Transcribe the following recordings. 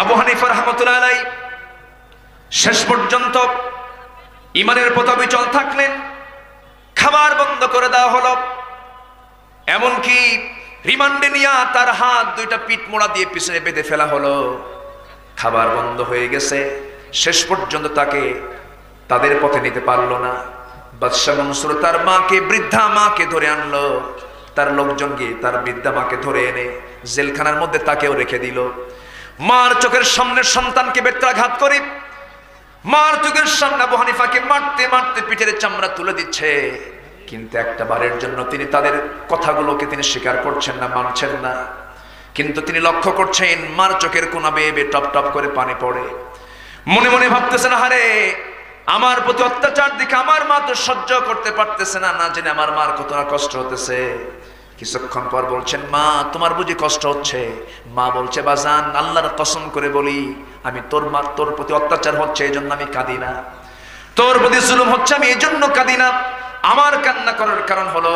আবু হানিফা রাহমাতুল্লাহ আলাইহি শেষ পর্যন্ত ইমানের পথে অবিচল থাকলেন। খাবার বন্ধ করে দেওয়া হলো, এমনকি রিমান্ডে নিয়ে তার হাত দুইটা পিঠ মোড়া দিয়ে পিছনে বেঁধে ফেলা হলো। খাবার বন্ধ হয়ে গেছে, শেষ পর্যন্ত তাকে তাদের পথে নিতে পারলো না। বাদশাহ মনসুর তার মাকে, বৃদ্ধা মাকে ধরে আনলো। তার লোকজন গিয়ে তার বৃদ্ধা মাকে ধরে এনে জেলখানার মধ্যে তাকেও রেখে দিল। মার চোখের সামনে সন্তানকে বেত্রাঘাত করে মার চোখের সামনে আবু হানিফাকে মারতে মারতে পিঠের চামড়া তুলে দিচ্ছে, কিন্তু একটা বারের জন্য তিনি তাদের কথাগুলোকে তিনি স্বীকার করছেন না, মানছেন না। কিন্তু তিনি লক্ষ্য করছেন মার চোখের কোনা বেয়ে বেয়ে টপ টপ করে পানি পড়ে। মনে মনে ভাবতেছেন, হারে আমার প্রতি অত্যাচার দেখে আমার মা তো সহ্য করতে পারতেছে না, না জেনে আমার মার কত না কষ্ট হতেছে। কিছুক্ষণ পর বলছেন, মা তোমার বুঝি কষ্ট হচ্ছে? মা বলছে, বাজান আল্লাহর কসম করে বলি, আমি তোর প্রতি অত্যাচার হচ্ছে এই জন্য আমি কাঁদি না, তোর প্রতি জুলুম হচ্ছে আমি এই জন্য কাঁদি না। আমার কান্না করার কারণ হলো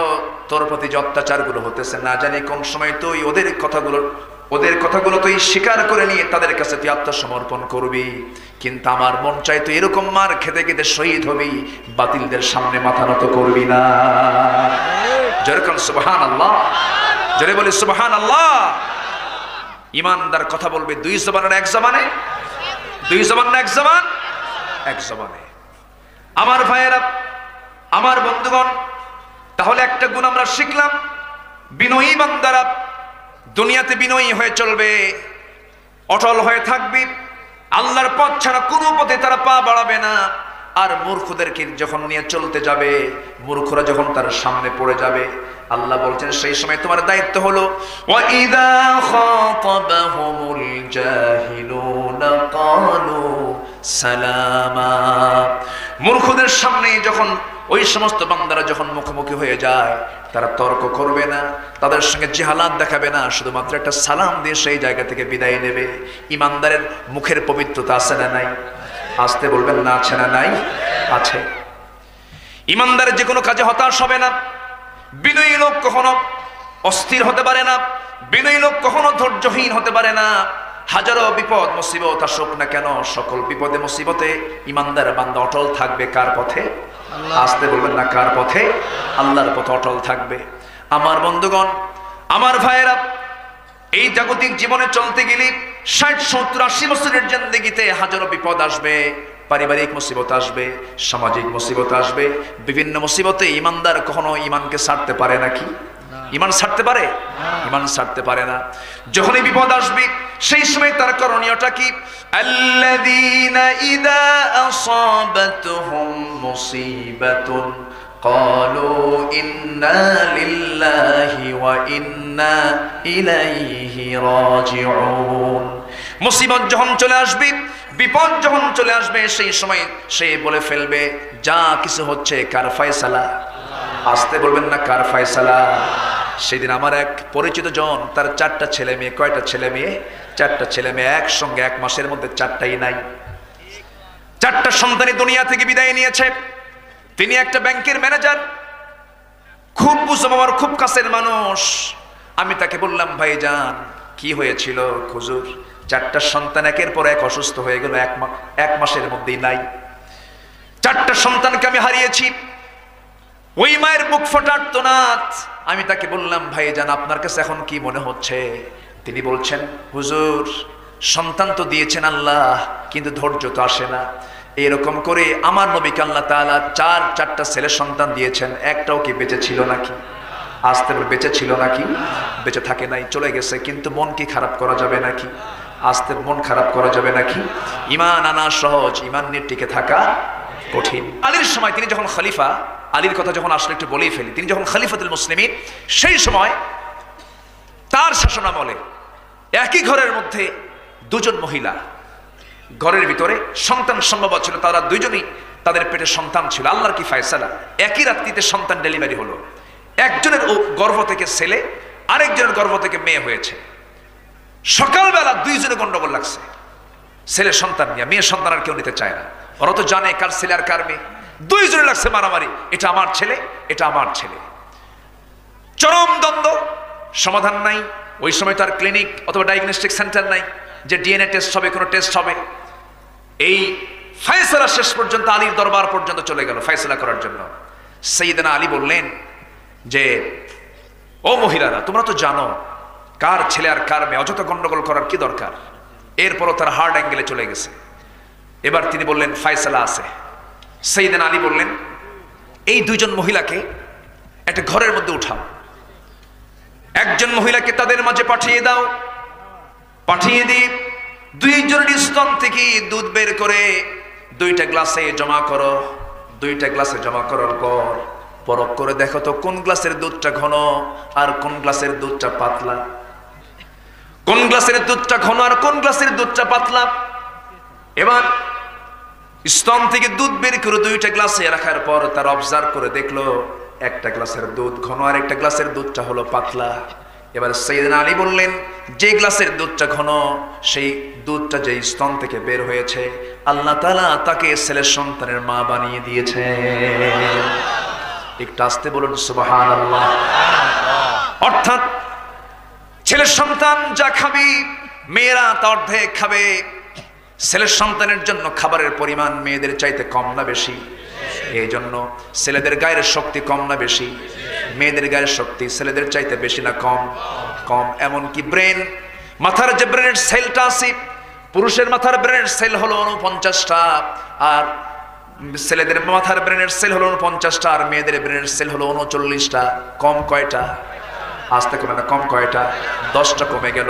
তোর প্রতি যে অত্যাচারগুলো হতেছে, না জানি কোন সময় তুই ওদের কথাগুলো তুই স্বীকার করে নিয়ে তাদের কাছে তুই আত্মসমর্পণ করবি। কিন্তু আমার মন চাই তুই এরকম মার খেতে খেতে শহীদ হবি, বাতিলদের সামনে মাথা নত করবি না। যেরকম সুবহানাল্লাহ, জোরে বলি সুবহানাল্লাহ। ইমানদার কথা বলবে দুই জবানের এক জবানে, দুই জবান না এক জবান, এক জবানে। আমার ভাইয়েরা, আমার বন্ধুগণ, তাহলে একটা গুণ আমরা শিখলাম, বিনয়ী বান্দারা দুনিয়াতে বিনয়ী হয়ে চলবে, অটল হয়ে থাকবে, আল্লাহর পথ ছাড়া কোনো পথে তারা পা বাড়াবে না। আর মূর্খদেরকে যখন নিয়ে চলতে যাবে, মূর্খরা যখন তার সামনে পড়ে যাবে, আল্লাহ বলছেন সেই সময় তোমার দায়িত্ব হলো ওয়াইদা খাতাবাহুমুল জাহিলুনা ক্বালু সালামা। মূর্খদের সামনে যখন ওই সমস্ত বান্দারা যখন মুখোমুখি হয়ে যায়, তারা তর্ক করবে না, তাদের সঙ্গে জিহালাত দেখাবে না, শুধুমাত্র একটা সালাম দিয়ে সেই জায়গা থেকে বিদায় নেবে। ইমানদারের মুখের পবিত্রতা আছে না নাই? আসতে বলবেন না, আছে না নাই? আছে। ইমানদারের যে কোনো কাজে হতাশ হবে না। বিনয়ী লোক কখনো অস্থির হতে পারে না, বিনয়ী লোক কখনো ধৈর্যহীন হতে পারে না। হাজারো বিপদ মুসিবত আসুক না কেন, সকল বিপদে মুসিবতে ইমানদার বান্দা অটল থাকবে কার পথে? আসতে বলবেন না, কার পথে? আল্লাহর পথে অটল থাকবে। আমার বন্ধুগণ, আমার ভাইয়েরা, এই জাগতিক জীবনে চলতে গেলে 60, 70, 80 বছরের জিন্দেগিতে হাজারো বিপদ আসবে, পারিবারিক মুসিবত আসবে, সামাজিক মুসিবত আসবে, বিভিন্ন মুসিবতে ইমানদার কখনো ইমানকে ছাড়তে পারে নাকি? ইমান ছাড়তে পারে? ইমান ছাড়তে পারে না। যখনই বিপদ আসবে সেই সময় তার করণীয়টা কি? আল্লাযীনা ইযা আসাবাতুহুম মুসিবাতুন ক্বালু ইন্না লিল্লাহি ওয়া ইন্না ইলাইহি রাজিউন। মুসিবত যখন চলে আসবে, বিপদ যখন চলে আসবে, সেই সময় সে বলে ফেলবে যা কিছু হচ্ছে কার ফয়সালা? আসতে বলবেন না, কার ফয়সালা? সেদিন আমার এক পরিচিত জন, তার 4টা ছেলে মেয়ে। কয়টা ছেলে মেয়ে? 4টা ছেলে মেয়ে। একসঙ্গে 1 মাসের মধ্যে 4টাই নাই। 4টা সন্তানই দুনিয়া থেকে বিদায় নিয়েছে। তিনি একটা ব্যাংকের ম্যানেজার, খুব বুঝো বাবার, খুব কাছের মানুষ। আমি তাকে বললাম, ভাইজান কি হয়েছিল? হুজুর 4টা সন্তান একের পর এক অসুস্থ হয়ে গেল, 1 মাসের মধ্যেই নাই। 4টা সন্তানকে আমি হারিয়েছি। ওই মায়ের বুক ফাটা আর্তনাদ। আমি তাকে বললাম, ভাইজান আপনার কাছে এখন কি মনে হচ্ছে? তিনি বলছেন, হুজুর সন্তান তো দিয়েছেন আল্লাহ, কিন্তু ধৈর্য তো আসে না। এরকম করে আমার নবীকে আল্লাহ তাআলা 4টা ছেলে সন্তান দিয়েছেন, একটাও কি বেঁচে ছিল নাকি? আসতে বেঁচে ছিল নাকি? বেঁচে থাকে নাই, চলে গেছে। কিন্তু মন কি খারাপ করা যাবে নাকি? আসতে মন খারাপ করা যাবে নাকি? ইমান আনা সহজ, ইমান নিয়ে টিকে থাকা কঠিন। আলীর সময় তিনি যখন খলিফা, আলীর কথা যখন আসলে একটু বলেই ফেলি, তিনি যখন খলিফাতুল মুসলিমিন, সেই সময় তার শাসনামলে একই ঘরের মধ্যে 2জন মহিলা, ঘরের ভিতরে সন্তান সম্ভব ছিল, তারা 2জনই তাদের পেটে সন্তান ছিল। আল্লাহর কি ফয়সালা, একই রাত্রিতে সন্তান ডেলিভারি হলো। একজনের গর্ভ থেকে ছেলে, আরেকজনের গর্ভ থেকে মেয়ে হয়েছে। সকালবেলা 2জনে গন্ডগোল লাগছে ছেলে সন্তান নিয়ে। মেয়ে সন্তান আর কেউ নিতে চায় না, ওরা তো জানে কার ছেলে আর কার মেয়ে। 2জনে লাগছে মারামারি, এটা আমার ছেলে, এটা আমার ছেলে। চরম দ্বন্দ্ব, সমাধান নাই। ওই সময় তার ক্লিনিক অথবা ডায়াগনস্টিক সেন্টার নাই, যে ডিএনএ টেস্ট হবে, কোনো টেস্ট হবে। এই ফয়সালা শেষ পর্যন্ত আলীর দরবার পর্যন্ত চলে গেল ফয়সালা করার জন্য। সাইয়েদনা আলী বললেন যে ও মহিলারা, তোমরা তো জানো কার ছেলে আর কার মেয়ে, অযথা গন্ডগোল করার কি দরকার। এরপরও তার হার্ড অ্যাঙ্গেলে চলে গেছে। এবার তিনি বললেন ফয়সালা আছে। সাইয়েদনা আলী বললেন এই দুইজন মহিলাকে একটা ঘরের মধ্যে উঠাও, একজন মহিলাকে তাদের মাঝে পাঠিয়ে দাও, পাঠিয়ে দিয়ে দুইজনের স্তন থেকে দুধ বের করে দুইটা গ্লাসে জমা করো। দুইটা গ্লাসে জমা করার পর পরখ করে দেখো তো কোন গ্লাসের দুধটা ঘন আর কোন গ্লাসের দুধটা পাতলা, কোন গ্লাসের দুধটা ঘন আর কোন গ্লাসের দুধটা পাতলা। এবার স্তন থেকে দুধ বের করে দুইটা গ্লাসে রাখার পর তার অবজার্ভ করে দেখলো একটা গ্লাসের দুধ ঘন আর একটা গ্লাসের দুধটা হলো পাতলা। এবার সাইয়েদনা আলী বললেন যে গ্লাসের দুধটা ঘন সেই দুধটা যে স্তন থেকে বের হয়েছে আল্লাহ তাআলা তাকে ছেলের সন্তানের মা বানিয়ে দিয়েছে। একটু আসতে বলুন সুবহানাল্লাহ। অর্থাৎ ছেলের সন্তান যা খাবি মেয়েরা তা অর্ধেক খাবে। ছেলের সন্তানের জন্য খাবারের পরিমাণ মেয়েদের চাইতে কম না বেশি? এই জন্য ছেলেদের গায়ের শক্তি কম না বেশি? মেয়েদের গায়ের শক্তি ছেলেদের চাইতে বেশি না কম? কম। এমনকি ব্রেন, মাথার যে ব্রেনের সেলটা আছে, পুরুষের মাথার ব্রেনের সেল হলো 49টা আর ছেলেদের মাথার ব্রেনের সেল হলো 49টা আর মেয়েদের ব্রেনের সেল হলো 39টা। কম কয়টা? আসতে কমে না, কম কয়টা? 10টা কমে গেল।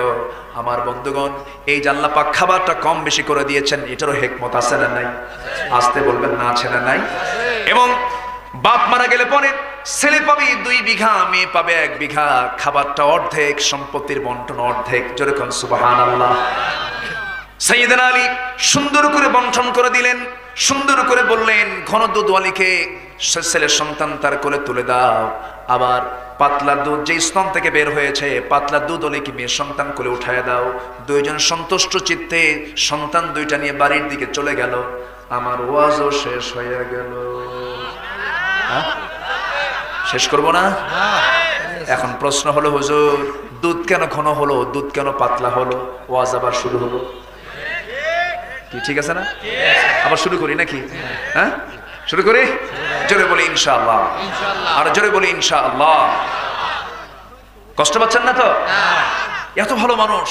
আমার বন্ধুগণ, এই যে আল্লাহ পাক খাবারটা কম বেশি করে দিয়েছেন এটারও হিকমত আছে না নাই? আসতে বলবেন না আছে না নাই? এবং বাপ মারা গেলে পরে ছেলে পাবে 2 বিঘা, মেয়ে পাবে 1 বিঘা, খাবারটা অর্ধেক, সম্পত্তির বন্টন অর্ধেক। জোরে কোন সুবহানাল্লাহ। সাইয়েদনা আলী সুন্দর করে বন্টন করে দিলেন, সুন্দর করে বললেন ঘন দুধওয়ালিকে ছেলের সন্তান তার কোলে তুলে দাও। আবার পাতলা দুধ যে স্তন থেকে বের হয়েছে পাতলা দুধ ওলিকে মেয়ে সন্তান কোলে উঠায় দাও। দুইজন সন্তুষ্ট চিত্তে সন্তান দুইটা নিয়ে বাড়ির দিকে চলে গেল। আমার ওয়াজও শেষ হয়ে গেল। শেষ করব না? এখন প্রশ্ন হলো হুজুর দুধ কেন ঘন হলো, দুধ কেন পাতলা হলো? ওয়াজ আবার শুরু হলো কি? ঠিক আছে না? আবার শুরু করি নাকি? হ্যাঁ শুরু করি? জোরে বলি ইনশাআল্লাহ। আর জোরে বলি ইনশাআল্লাহ। কষ্ট পাচ্ছেন না তো? এত ভালো মানুষ,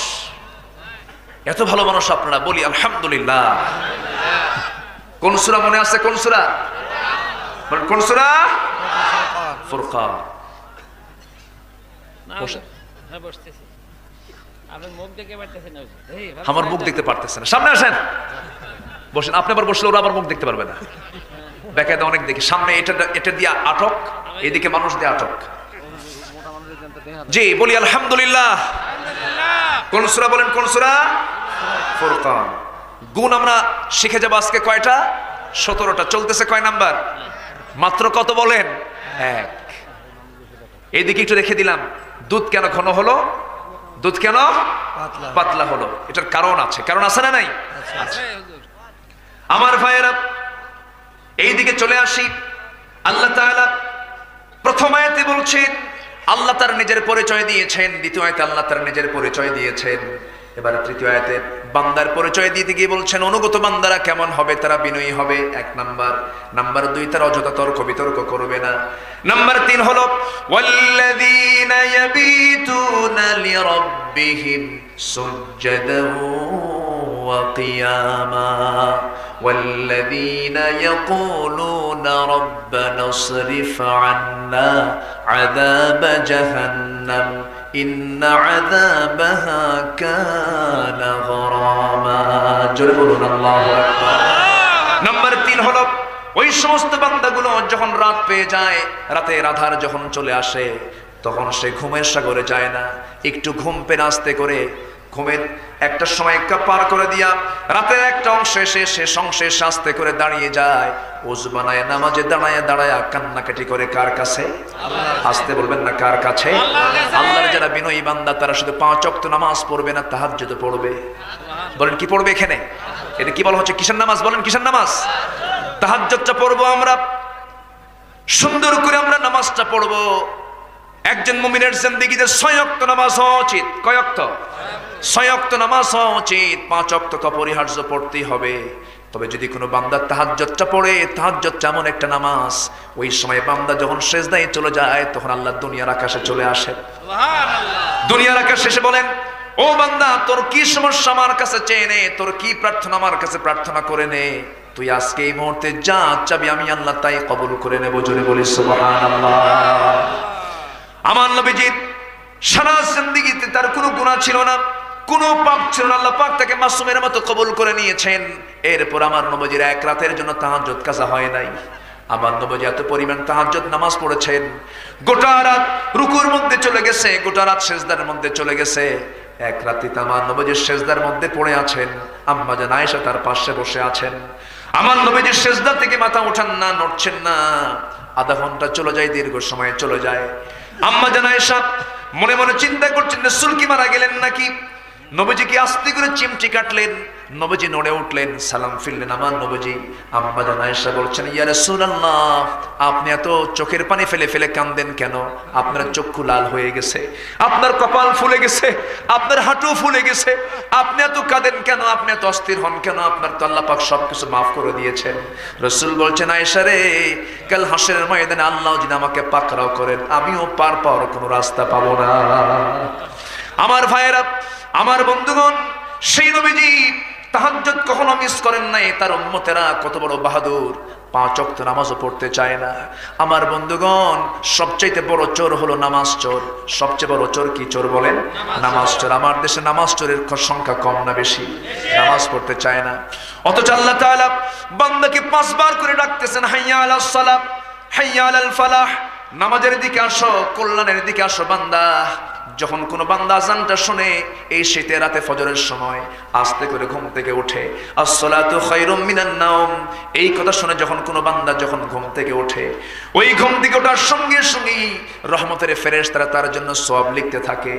এত ভালো মানুষ আপনারা, বলি আলহামদুলিল্লাহ। কোন সূরা মনে আছে? কোন সূরা? কোন সূরা? ফুরকান। আমার মুখ দেখতে পারতেছে না। সামনে আসেন, বসেন। আপনি আবার বসলে ওরা আবার মুখ দেখতে পারবে না। বেকায়দা অনেক দেখি। সামনে এটা দিয়ে আটক, এদিকে মানুষ দিয়ে আটক। জি বলি আলহামদুলিল্লাহ। কোন সূরা বলেন? কোন সূরা? ফুরকান। গুণ আমরা শিখে যাব আজকে কয়টা? 17টা। চলতেছে কয় নাম্বার? মাত্র কত বলেন? 1। এইদিকে একটু রেখে দিলাম। দুধ কেন ঘন হলো, দুধ কেন পাতলা হলো? এটার কারণ আছে। কারণ আছে না নাই? আমার ভাইয়েরা এইদিকে চলে আসি। আল্লাহ তাআলা প্রথম আয়াতে বলছেন আল্লাহ তার নিজের পরিচয় দিয়েছেন, দ্বিতীয় আয়াতে আল্লাহ তার নিজের পরিচয় দিয়েছেন, এবার তৃতীয় আয়াতে বান্দার পরিচয় দিতে গিয়ে বলছেন অনুগত বান্দারা কেমন হবে? তারা বিনয়ী হবে, 1 নাম্বার। নাম্বার 2 তারা অযথা তর্ক বিতর্ক করবে না। নাম্বার 3 হলো ওয়াল্লাযীনা ইয়াবিতুনা লিরাব্বিহিম সুজদান ওয়া কিয়ামা ওয়াল্লাযীনা ইয়াকুলুনা রাব্বানা ইসরিফ আন্না আযাবা জাহান্নাম ইন্না আযাবাহা কানা গরামা। জোরে বলুন আল্লাহু আকবার। নাম্বার 3 হলো ওই সমস্ত বান্দাগুলো যখন রাত পেয়ে যায়, রাতের আধার যখন চলে আসে তখন সে ঘুমের সাগরে যায় না, একটু ঘুম পেয়ে আস্তে করে ঘুমের একটা সময় পার করে দিয়া রাতের একটা অংশে শেষ অংশে আস্তে করে দাঁড়িয়ে যায়, ওযু বানায় নামাজে দাঁড়ায় কান্নাকাটি করে কার কাছে? আসতে বলবেন না কার কাছে? আল্লাহর যারা বিনয়ী বান্দা তারা শুধু 5 ওয়াক্ত নামাজ পড়বে না, তাহাজ্জুদ পড়বে। বলেন কি পড়বে এখানে? এটা কি বলা হচ্ছে? কিসের নামাজ? বলেন কিসের নামাজ? তাহাজ্জুদটা পড়বো আমরা, সুন্দর করে আমরা নামাজটা পড়বো। একজন মুমিনের জিন্দেগিতে 6 ওয়াক্ত নামাজ হওয়া উচিত। কয় ওয়াক্ত? 6 ওয়াক্ত নামাজ হওয়া উচিত, 5 ওয়াক্ত তো অপরিহার্য পড়তেই হবে। তবে যদি কোনো বান্দা তাহাজ্জুদটা পড়ে, তাহাজ্জুদটা এমন একটা নামাজ, ওই সময় বান্দা যখন সিজদায় চলে যায় তখন আল্লাহ দুনিয়ার আকাশে চলে আসে। সুবহানাল্লাহ। দুনিয়ার আকাশে এসে বলেন, ও বান্দা তোর কি সমস্যা আমার কাছে চেয়ে নে, তোর কি প্রার্থনা আমার কাছে প্রার্থনা করে নে, তুই আজকে এই মুহূর্তে যা চাবি আমি আল্লাহ তাই কবুল করে নেব। জোরে বলি সুবহানাল্লাহ। আমার নবীজি সারা জিন্দেগিতে তার কোনো গুনাহ ছিল না, কোনো পাপ ছিল না, আল্লাহ পাক তাকে মাসুমের মতো কবুল করে নিয়েছেন। এরপর আমার নবীজির এক রাতের জন্য তাহাজ্জুদ কাজা হয় নাই। আমার নবীজি এত পরিমাণ তাহাজ্জুদ নামাজ পড়েছেন, গোটা রাত রুকুর মধ্যে চলে গেছে, গোটা রাত সিজদার মধ্যে চলে গেছে। এক রাতে আমার নবীজি সিজদার মধ্যে পড়ে আছেন, আম্মা জান আয়েশা তার পাশে বসে আছেন। আমার নবীজি সিজদা থেকে মাথা ওঠান না, নড়ছেন না। আধা ঘন্টা চলে যায়, দীর্ঘ সময় চলে যায়। আম্মা জান আয়েশা মনে মনে চিন্তা করছেন রাসূল কি মারা গেলেন নাকি। নবীজি কি আস্তে করে চিমটি কাটলেন, নবীজি নড়ে উঠলেন, সালাম ফিরলেন। আমার নবীজি, আম্মা জান আয়েশা বলছেন, ইয়া রাসূলুল্লাহ আপনি এত চোখের পানি ফেলে ফেলে কাঁদেন কেন? আপনার চক্ষু লাল হয়ে গেছে, আপনার কপাল ফুলে গেছে, আপনার হাঁটু ফুলে গেছে, আপনি এত কাঁদেন কেন? আপনি এত অস্থির হন কেন? আপনার তো আল্লাহ পাক সবকিছু মাফ করে দিয়েছেন। রাসূল বলছেন, আয়েশা রে, কাল হাসরের ময়দানে আল্লাহ যদি আমাকে পাকড়াও করেন, আমিও পার পাওয়ার কোনো রাস্তা পাবো না। আমার ভাইয়েরা, আমার বন্ধুগণ, সেই নবীজি তাহাজ্জুদ কখনো মিস করেন নাই। তার উম্মতেরা কত বড় বাহাদুর, 5 ওয়াক্ত নামাজও পড়তে চায় না। আমার বন্ধুগণ, সবচেয়ে বড় চোর হলো নামাজ চোর। সবচেয়ে বড় চোর কি চোর বলেন? নামাজ চোর। আমার দেশে নামাজ চোরের সংখ্যা কম না বেশি? নামাজ পড়তে চায় না। অথচ আল্লাহ তাআলা বান্দাকে 5 বার করে ডাকতেছেন, হাইয়া আলাস সালাহ, হাইয়া আলাল ফালাহ, নামাজের দিকে আসো, কল্যাণের দিকে আসো বান্দা। যখন কোনো বান্দা আযানটা শুনে এই শীতের রাতে ফজরের সময় আস্তে করে ঘুম থেকে ওঠে, আসসালাতু খায়রুম মিনান নাওম, এই কথা শুনে যখন কোনো বান্দা যখন ঘুম থেকে ওঠে, ওই ঘুম থেকে ওঠার সঙ্গে সঙ্গেই রহমতের ফেরেশতারা তার জন্য সওয়াব লিখতে থাকে।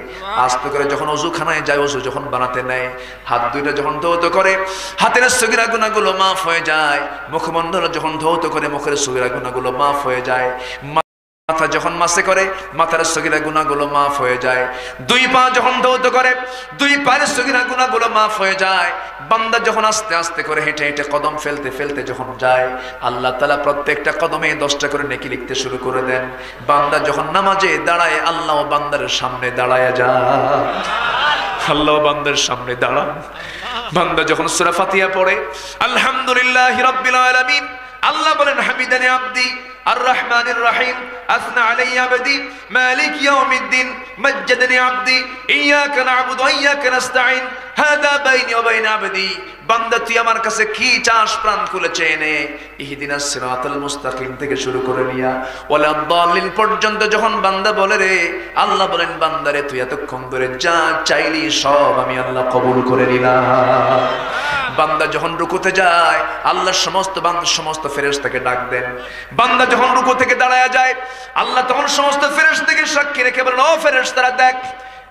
আস্তে করে যখন ওযুখানায় যায়, ওযু যখন বানাতে নেয়, হাত দুইটা যখন ধৌত করে, হাতের সগীরা গুনাহগুলো মাফ হয়ে যায়। মুখমণ্ডল যখন ধৌত করে, মুখের সগীরা গুনাহগুলো মাফ হয়ে যায়। মাথা যখন মাসে করে, মাথার সগীরা গুনাহগুলো মাফ হয়ে যায়। 2 পা যখন ধৌত করে, 2 পায়ের সগীরা গুনাহগুলো মাফ হয়ে যায়। বান্দা যখন আস্তে আস্তে করে হেঁটে হেঁটে কদম ফেলতে ফেলতে যখন যায়, আল্লাহ তাআলা প্রত্যেকটা কদমে 10টা করে নেকি লিখতে শুরু করে দেন। বান্দা যখন নামাজে দাঁড়ায়, আল্লাহ বান্দার সামনে দাঁড়ায় যায়। আল্লাহ বান্দার সামনে দাঁড়ান। বান্দা যখন সূরা ফাতিহা পড়ে, আলহামদুলিল্লাহি রাব্বিল আলামিন, আল্লাহ বলেন, হামিদানি আবদি আর রহমানির রহিম, আসনা আলাইয়া আবদি, মালিক ইয়াউমিদ্দিন, মাজ্জাদানি আবদি, ইয়াকা না'বুদু ওয়া ইয়াকা নাস্তাঈন, হাদা বাইনি ওয়া বাইনা আবদি। বান্দা তুই আমার কাছে কি চাস, প্রাণ খুলে চেয়ে নে। ইহদিনাস সিরাতাল মুস্তাকিম থেকে শুরু করে নিয়া ওয়ালা দাল্লিন পর্যন্ত যখন বান্দা বলে রে, আল্লাহ বলেন, বান্দারে তুই এতক্ষণ ধরে যা চাইলি সব আমি আল্লাহ কবুল করে নিলাম। বান্দা যখন রুকুতে যায়, আল্লাহ সমস্ত ফেরেশতাকে ডাক দেন। বান্দা যখন রুকু থেকে দাঁড়ায় যায়, আল্লাহ তখন সমস্ত ফেরেশতাকে সাক্ষী রেখে বলেন, ও ফেরেশতারা দেখ,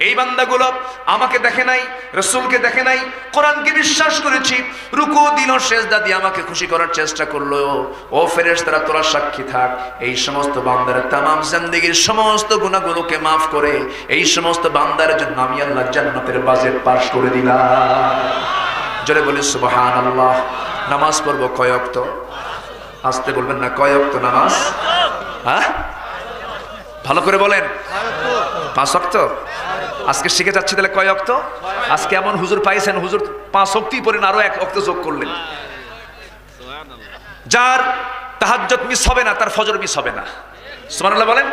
এই বান্দাগুলো আমাকে দেখে নাই, রাসূলকে দেখে নাই, কোরআনকে বিশ্বাস করেছি, রুকু দিল, সিজদা দিয়ে আমাকে খুশি করার চেষ্টা করলো। ও ফেরেশতারা তোরা সাক্ষী থাক, এই সমস্ত বান্দার তামাম জিন্দেগীর সমস্ত গুনাহগুলোকে maaf করে এই সমস্ত বান্দার জন্য আমি আল্লাহ জান্নাতের বাজেট পাস করে দিলাম। জোরে বলি সুবহানাল্লাহ। নামাজ পড়বো কয় ওয়াক্ত? আস্তে বলবেন না, কয় ওয়াক্ত নামাজ? হ্যাঁ, ভালো করে বলেন। 5 ওয়াক্ত। আজকে শিখে যাচ্ছি তাহলে কয় ওয়াক্ত? আজকে এমন হুজুর পাইছেন, হুজুর 5 ওয়াক্তই পড়েন, আরো 1 ওয়াক্ত যোগ করলেন। যার তাহাজ্জুদ মিস হবে না, তার ফজর মিস হবে না। সুবহানাল্লাহ বলেন।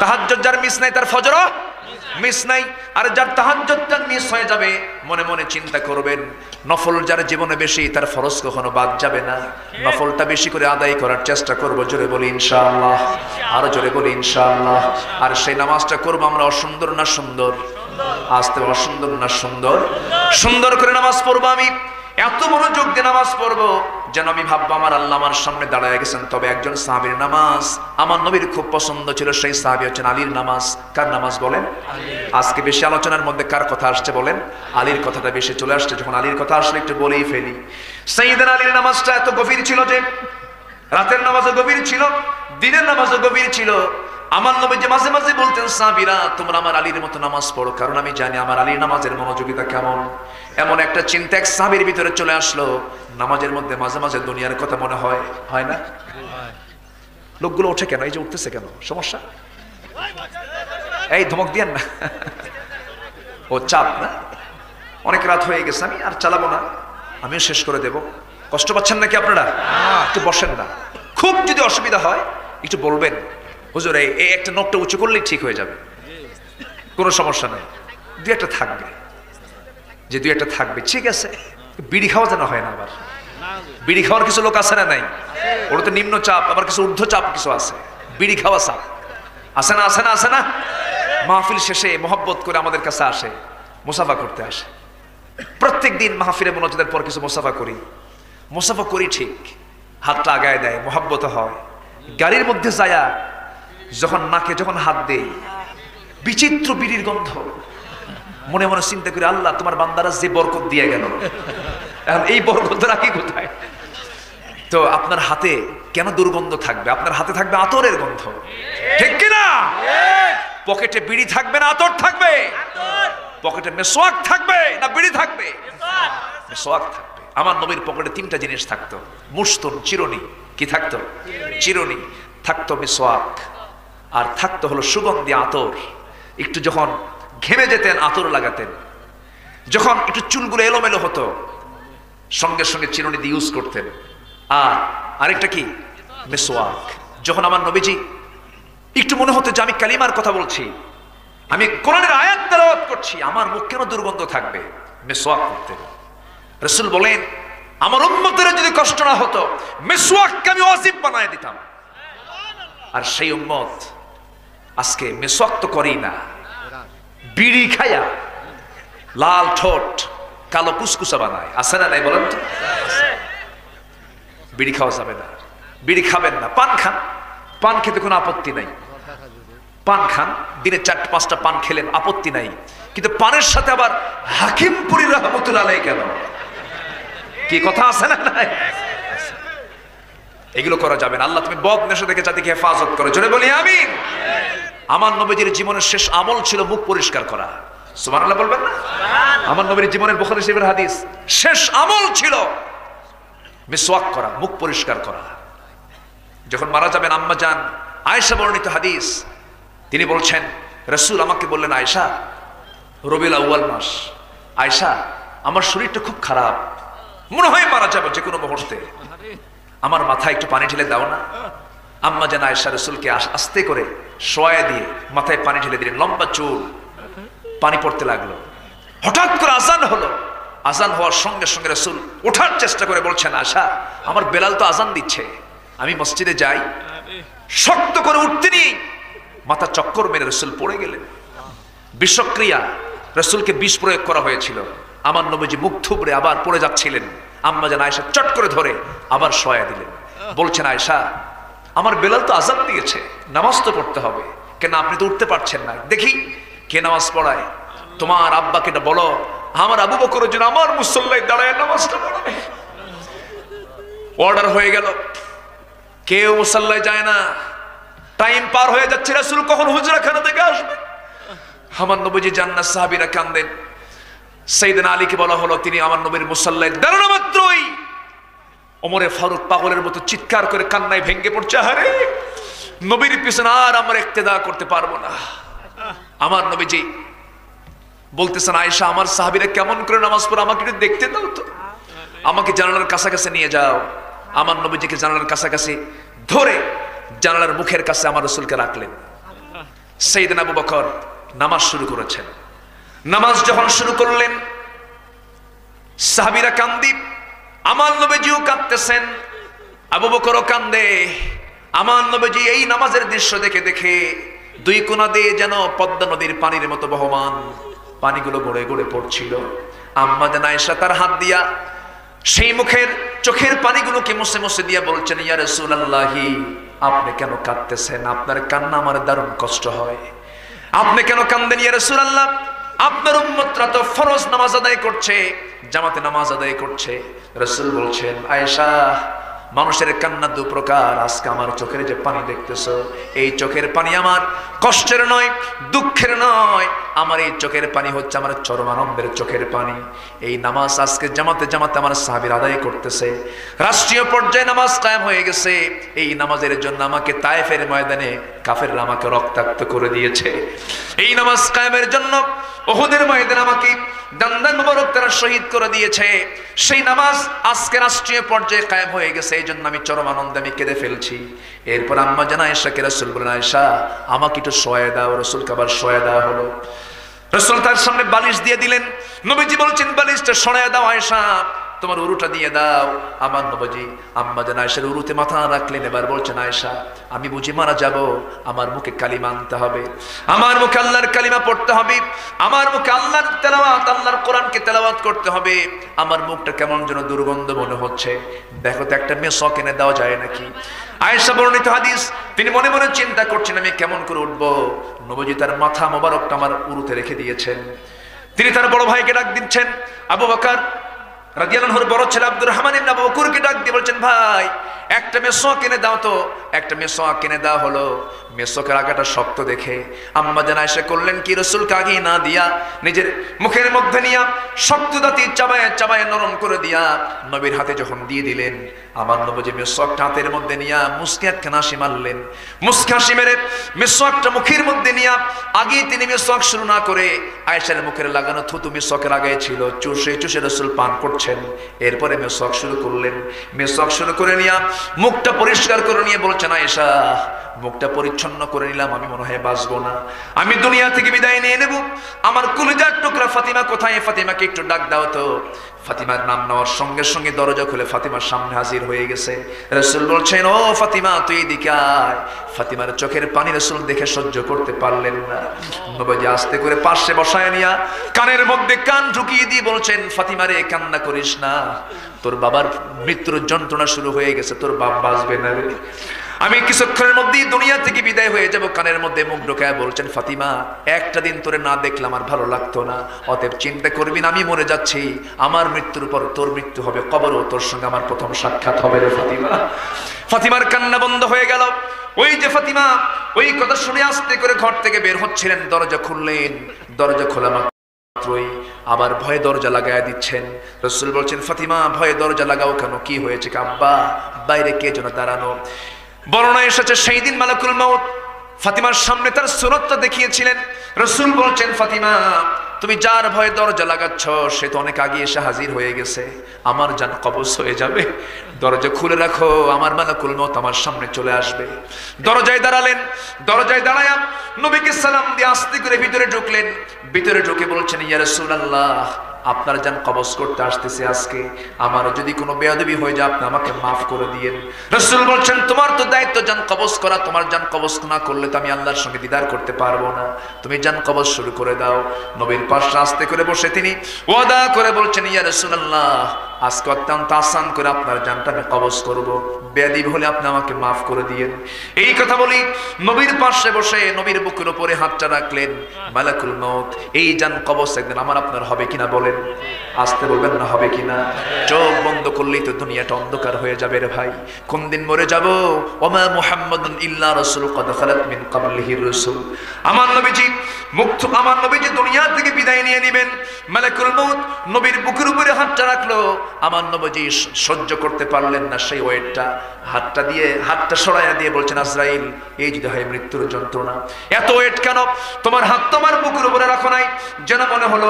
তাহাজ্জুদ যার মিস নাই, তার ফজরও মিস নাই। আর যার তাহাজ্জুদটা মিস হয়ে যাবে, মনে মনে চিন্তা করবেন, নফল যার জীবনে বেশি, তার ফরজ কখনো বাদ যাবে না। নফলটা বেশি করে আদায় করার চেষ্টা করব। জোরে বলি ইনশাআল্লাহ। আরো জোরে বলি ইনশাআল্লাহ। আর সেই নামাজটা করব আমরা অসুন্দর না সুন্দর? আস্তে, অসুন্দর না সুন্দর? সুন্দর করে নামাজ পড়বো। আমি এত মনোযোগ দিয়ে নামাজ পড়বো যেন আমি ভাববো আমার আল্লাহ আমার সামনে দাঁড়ায় গেছেন। তবে একজন সাহাবীর নামাজ আমার নবীর খুব পছন্দ ছিল, সেই সাহাবী হচ্ছেন আলীর নামাজ। কার নামাজ বলেন? আজকে বেশি আলোচনার মধ্যে কার কথা আসছে বলেন? আলীর কথাটা বেশি চলে আসছে। যখন আলীর কথা আসলে একটু বলেই ফেলি। সাইয়েদনা আলীর নামাজটা এত গভীর ছিল যে রাতের নামাজও গভীর ছিল, দিনের নামাজও গভীর ছিল। আমার নবীজি মাঝে মাঝে বলতেন, সাহাবীরা তোমরা আমার আলীর মতো নামাজ পড়ো, কারণ আমি জানি আমার আলীর নামাজের মনোযোগিতা কেমন। এমন একটা চিন্তা এক সাহাবীর ভিতরে চলে আসলো, নামাজের মধ্যে মাঝে মাঝে দুনিয়ার কথা মনে হয়, হয় না? লোকগুলো ওঠে কেন? এই যে উঠতেছে কেন? সমস্যা? এই ধমক দিয়েন না। ও চাপ না, অনেক রাত হয়ে গেছে, আমি আর চালাবো না, আমিও শেষ করে দেব। কষ্ট পাচ্ছেন নাকি আপনারা? একটু বসেন না, খুব যদি অসুবিধা হয় একটু বলবেন, হুজুর এই একটা নখটা উঁচু করলেই ঠিক হয়ে যাবে, কোনো সমস্যা নেই। দুই একটা থাকবে, যে দুই একটা থাকবে, ঠিক আছে। বিড়ি খাওয়া যেন হয় না আবার। বিড়ি খাওয়ার কিছু লোক আছে না? নাই? ওটা তো নিম্ন চাপ, আবার কিছু ঊর্ধ্ব চাপ কিছু আছে। বিড়ি খাওয়া চাপ আছে না? আছে না? আছে না? মাহফিল শেষে মহব্বত করে আমাদের কাছে আসে, মুসাফা করতে আসে। প্রত্যেক দিন মাহফিলে মোনাজাতের পর কিছু মুসাফা করি, মুসাফা করি ঠিক, হাতটা আগায় দেয়, মহব্বত হয়। গাড়ির মধ্যে যায়া যখন নাকে যখন হাত দেই, বিচিত্র বিড়ির গন্ধ, মনে মনে চিন্তা করি, আল্লাহ তোমার বান্দারা যে বরকত দিয়ে গেল, এখন এই বরকত রাখি কোথায়? তো আপনার হাতে কেন দুর্গন্ধ থাকবে? আপনার হাতে থাকবে আতরের গন্ধ, ঠিক কিনা? পকেটে বিড়ি থাকবে না আতর থাকবে? পকেটে মেসওয়াক থাকবে না বিড়ি থাকবে? মেসওয়াক থাকবে। আমার নবীর পকেটে তিনটা জিনিস থাকতো, মুস্তুন, চিরুনি। কি থাকতো? চিরুনি থাকতো, মেসওয়াক, আর থাকতো হলো সুগন্ধি আতর। একটু যখন ঘেমে যেতেন আতর লাগাতেন, যখন একটু চুলগুলো এলোমেলো হতো সঙ্গে সঙ্গে চিরুনি দিয়ে ইউজ করতেন। আর আরেকটা কি? মেসওয়াক। যখন আমার নবীজি একটু মনে হতো যে আমি কালিমার কথা বলছি, আমি কোরআনের আয়াত তেলাওয়াত করছি, আমার মুখ কেন দুর্গন্ধ থাকবে? মেসওয়াক করতেন। রাসূল বলেন, আমার উম্মতের যদি কষ্ট না হতো মেসওয়াককে আমি ওয়াজিব বানায় দিতাম। আর সেই উম্মত আজকে মেসওয়াক তো করেই না, বিড়ি খায়া লাল ঠোঁট কালো কুসকুসা বানায়। আছে না? নাই? বলেন তো। বিড়ি খাওয়া যাবে না, বিড়ি খাবেন না। পান খান, পান খেতে কোনো আপত্তি নাই, পান খান, দিনে 4-5টা পান খেলেন, আপত্তি নাই। কিন্তু পানের সাথে আবার হাকিমপুরি রহমতুল্লাহ আলাইহি কেন? কি কথা আছে না? নাই? এগুলো করা যাবে না। আল্লাহ তুমি বদ নেশা থেকে জাতিকে হেফাজত করো, জোরে বলি আমিন। আমার নবীজির জীবনের শেষ আমল ছিল মুখ পরিষ্কার করা। সুবহানাল্লাহ বলবেন না? আমার নবীর জীবনের বুখারী শরীফের হাদিস, শেষ আমল ছিল মিসওয়াক করা, মুখ পরিষ্কার করা। যখন মারা যাবেন আম্মা জান আয়েশা বর্ণিত হাদিস, তিনি বলছেন, রাসূল আমাকে বললেন, আয়েশা, রবিউল আউয়াল মাস, আয়েশা আমার শরীরটা খুব খারাপ, মনে হয় মারা যাবে যে কোনো মুহূর্তে, আমার মাথায় একটু পানি ঢেলে দাও না। আম্মা জান আয়েশা রাসূলকে আস্তে করে শোয়ায় দিয়ে মাথায় পানি ঢেলে দিলেন, লম্বা চুল, পানি পড়তে লাগলো। হঠাৎ করে আজান হলো, আজান হওয়ার সঙ্গে সঙ্গে রাসূল ওঠার চেষ্টা করে বলছেন, আয়েশা আমার বেলাল তো আজান দিচ্ছে, আমি মসজিদে যাই। শক্ত করে উঠতেনি মাথা চক্কর মেরে রাসূল পড়ে গেলেন। বিষক্রিয়া, রাসূলকে বিষ প্রয়োগ করা হয়েছিল। আমার নবীজি মুখ থুবড়ে আবার পড়ে যাচ্ছিলেন, আম্মা জান আয়েশা চট করে ধরে আবার শোয়া দিলেন। বলছেন, আয়েশা আমার বেলাল তো আজান দিয়েছে, নামাজ তো পড়তে হবে, কেন আপনি তো উঠতে পারছেন না, দেখি কে নামাজ পড়ায়। তোমার আব্বাকে এটা বলো, আমার আবু বকর যেন আমার মুসল্লায় দাঁড়ায় নামাজটা পড়ায়। অর্ডার হয়ে গেল, কেউ মুসল্লায় যায় না। টাইম পার হয়ে যাচ্ছে, রাসূল কখন হুজরাখানা থেকে আসবে। আমার নবীজি জান্নাত, সাহাবীরা কান্দেন। সাইয়েদনা আলীকে বলা হলো, তিনি আমার নবীর মুসল্লায় দাঁড়ানো মাত্রই ওমরে ফারুক পাগলের মতো চিৎকার করে কান্নায় ভেঙে পড়ছে, আরে নবীর পিছনে আর আমরা ইক্তেদা করতে পারবো না। আমার নবীজি বলতেছেন, আয়েশা আমার সাহাবীরা কেমন করে নামাজ পড়ে আমাকে একটু দেখতে দাও তো, আমাকে জানালার কাছাকাছি নিয়ে যাও। আমার নবীজিকে জানালার কাছাকাছি ধরে জানালার মুখের কাছে আমার রাসূলকে রাখলেন। সাইয়েদনা আবু বকর নামাজ শুরু করেছেন। নামাজ যখন শুরু করলেন, সাহাবীরা কান্দি, আমার নবীজিও কাঁদতেছেন, আবু বকরও কান্দে। আমার নবীজি এই নামাজের দৃশ্য দেখে দেখে দুই কোণা দিয়ে যেন পদ্মা নদীর পানির মতো বহমান, পানিগুলো গড়ে গড়ে পড়ছিল। আম্মা জান আয়েশা তার হাত দিয়া সেই মুখের চোখের পানিগুলোকে মুছে মুছে দিয়া বলছেন, ইয়া রাসূলুল্লাহি আপনি কেন কাঁদতেছেন? আপনার কান্না আমার দারুণ কষ্ট হয়। আপনি কেন কান্দেন ইয়া রাসূলুল্লাহ? আপনার উম্মতরা তো ফরজ নামাজ আদায় করছে, জামাতে নামাজ আদায় করছে। রাসূল বলছেন, আয়েশা মানুষের কান্না দু প্রকার। আজকে আমার চোখের যে পানি দেখতেছো, এই চোখের পানি আমার কষ্টের নয়, দুঃখের নয়, আমার এই চোখের পানি হচ্ছে আমার চরম আনন্দের চোখের পানি। এই নামাজ আজকে জামাতে জামাতে আমার সাহাবীরা আদায় করতেছে, রাষ্ট্রীয় পর্যায়ে নামাজ কায়েম হয়ে গেছে। এই নামাজের জন্য আমাকে তায়েফের ময়দানে কাফেররা আমাকে রক্তাক্ত করে দিয়েছে। এই নামাজ কায়েমের জন্য উহুদের ময়দানে আমাকে দান্দান মুবারক তারা শহীদ করে দিয়েছে। সেই নামাজ আজকে রাষ্ট্রীয় পর্যায়ে কায়েম হয়ে গেছে, এই জন্য আমি চরম আনন্দে আমি কেঁদে ফেলছি। এরপর আম্মা জান আয়েশাকে রাসূল বলেন, আয়েশা আমাকে একটু শোয়া দাও। রাসূলকে আবার শোয়া দেওয়া হলো। রাসূল তার সামনে বালিশ দিয়ে দিলেন। নবীজি বলছেন, বালিশটা সরায়া দাও আয়েশা, তোমার উরুটা দিয়ে দাও। আমার নবীজি আম্মা জান আয়েশার উরুতে মাথা রাখলেন। এবার বলছেন, আয়েশা আমি বুঝি মারা যাব, আমার মুখে কালিমা আনতে হবে, আমার মুখে আল্লাহর কালিমা পড়তে হবে, আমার মুখে আল্লাহর তেলাওয়াত, আল্লাহর কোরআনকে তেলাওয়াত করতে হবে। আমার মুখটা কেমন যেন দুর্গন্ধ মনে হচ্ছে, দেখো তো একটা মেসওয়াক এনে দেওয়া যায় নাকি। আয়েশা বর্ণিত হাদিস, তিনি মনে মনে চিন্তা করছেন আমি কেমন করে উঠবো। নবীজি তার মাথা মোবারকটা আমার উরুতে রেখে দিয়েছেন। তিনি তার বড় ভাইকে ডাক দিচ্ছেন, আবু বকর রাদিয়াল্লাহু আনহুর বড় ছেলে আব্দুর রহমান ইবনে আবু বকরকে ডাক দিয়ে বলছেন, ভাই একটা মেসওয়াক কিনে দাও তো। একটা মেসওয়াক কিনে দেওয়া হলো। মেসওয়াকের আগাটা শক্ত দেখে আম্মা জান আয়েশা করলেন কি, রাসূলকে আগে না দিয়া নিজের মুখের মধ্যে নিয়া শক্ত দাঁতি চাবায় চাবায় নরম করে দিয়া নবীর হাতে যখন দিয়ে দিলেন, আমার নবীজি মেসওয়াকটা হাতের মধ্যে নিয়া মুস্কি একখানা হাসি মারলেন। মুস্কি হাসি মেরে মেসওয়াকটা মুখের মধ্যে নিয়া আগে তিনি মেসওয়াক শুরু না করে আয়েশার মুখের লাগানো থুতু মেসওয়াকের আগে ছিল, চুষে চুষে রাসূল পান করছেন। এরপরে মেসওয়াক শুরু করলেন। মেসওয়াক শুরু করে নিয়া মুখটা পরিষ্কার করে নিয়ে বলছেন, আয়েশা মুখটা পরিচ্ছন্ন করে নিলাম, আমি মনে হয় বাঁচবো না, আমি দুনিয়া থেকে বিদায় নিয়ে নেব। আমার কলিজার টুকরা ফাতিমা কোথায়? ফাতিমাকে একটু ডাক দাও তো। ফাতিমার নাম নেওয়ার সঙ্গে সঙ্গে দরজা খুলে ফাতিমার সামনে হাজির হয়ে গেছে। রাসূল বলছেন, ও ফাতিমা তুই এদিকে আয়। ফাতিমার চোখের পানি রাসূল দেখে সহ্য করতে পারলেন না। নবীজি আস্তে করে পাশে বসায় নিয়া কানের মধ্যে কান ঢুকিয়ে দিয়ে বলছেন, ফাতিমা রে কান্না করিস না, তোর বাবার মৃত্যুর যন্ত্রণা শুরু হয়ে গেছে, তোর বাপ বাঁচবে না রে, আমি কিছুক্ষণের মধ্যেই দুনিয়া থেকে বিদায় হয়ে যাব। কানের মধ্যে মুখ ঢোকায় বলছেন, ফাতিমা একটা দিন তোরে না দেখলে আমার ভালো লাগতো না, অতএব চিন্তা করবি না, আমি মরে যাচ্ছি, আমার মৃত্যুর পর তোর মৃত্যু হবে, কবরও তোর সঙ্গে আমার প্রথম সাক্ষাৎ হবে রে ফাতিমা। ফাতিমার কান্না বন্ধ হয়ে গেল। ওই যে ফাতিমা ওই কথা শুনে আস্তে করে ঘর থেকে বের হচ্ছিলেন, দরজা খুললেন। দরজা খোলা মাত্রই আবার ভয়ে দরজা লাগায় দিচ্ছেন। রাসূল বলছেন, ফাতিমা ভয়ে দরজা লাগাও কেন, কি হয়েছে? আব্বা বাইরে কে যেন দাঁড়ানো। বর্ণনা এসেছে সেই দিন মালাকুল মউত ফাতিমার সামনে তার সুরতটা দেখিয়েছিলেন। রাসূল বলছেন, ফাতিমা তুমি যার ভয়ে দরজা লাগাচ্ছ সে তো অনেক আগে এসে হাজির হয়ে গেছে, আমার জান কবজ হয়ে যাবে, দরজা খুলে রাখো, আমার মালাকুল মউত আমার সামনে চলে আসবে। দরজায় দাঁড়ালেন। দরজায় দাঁড়ায়া নবীকে সালাম দিয়ে আস্তে করে ভিতরে ঢুকলেন। ভিতরে ঢুকে বলছেন, ইয়া রাসূলুল্লাহ আপনার জান কবজ করতে আসতেছে আজকে, আমার যদি কোনো বেয়াদবি হয়ে যায় আপনি আমাকে মাফ করে দিয়েন। রাসূল বলছেন, তোমার তো দায়িত্ব জান কবজ করা, তোমার জান কবজ না করলে তো আমি আল্লাহর সঙ্গে দিদার করতে পারবো না, তুমি জান কবজ শুরু করে দাও। নবীর পাশে আস্তে করে বসে তিনি ওয়াদা করে বলছেন, ইয়া রাসূলুল্লাহ আজকে অত্যন্ত আসান করে আপনার জানটা আমি কবজ করব, বেয়াদবি হলে আপনি আমাকে মাফ করে দিয়েন। এই কথা বলি নবীর পাশে বসে নবীর বুকের উপরে হাতটা রাখলেন। মালাকুল মউত এই জান কবজ একদিন আমার আপনার হবে কিনা বলেন, আসতে বলবেন না হবে কিনা? চোখ বন্ধ করলেই তো দুনিয়াটা অন্ধকার হয়ে যাবে রে ভাই, কোন দিন মরে যাব। ওমা মুহাম্মাদুন ইল্লা রাসূল কদ খালাত মিন ক্বাবলিহি রাসূল, আমার নবীজি মুক্ত, আমার নবীজি দুনিয়া থেকে বিদায় নিয়ে নেবেন। মালাকুল মউত নবীর বুকের উপরে হাতটা রাখলো। আমার নবীজি সহ্য করতে পারলেন না সেই ওয়েটটা, হাতটা সরাইয়া দিয়ে বলছেন, আজরাইল এই যদি হয় মৃত্যুর যন্ত্রণা, এত ওয়েট কেন? তোমার হাত তোমার বুকের উপরে রাখো নাই, যেন মনে হলো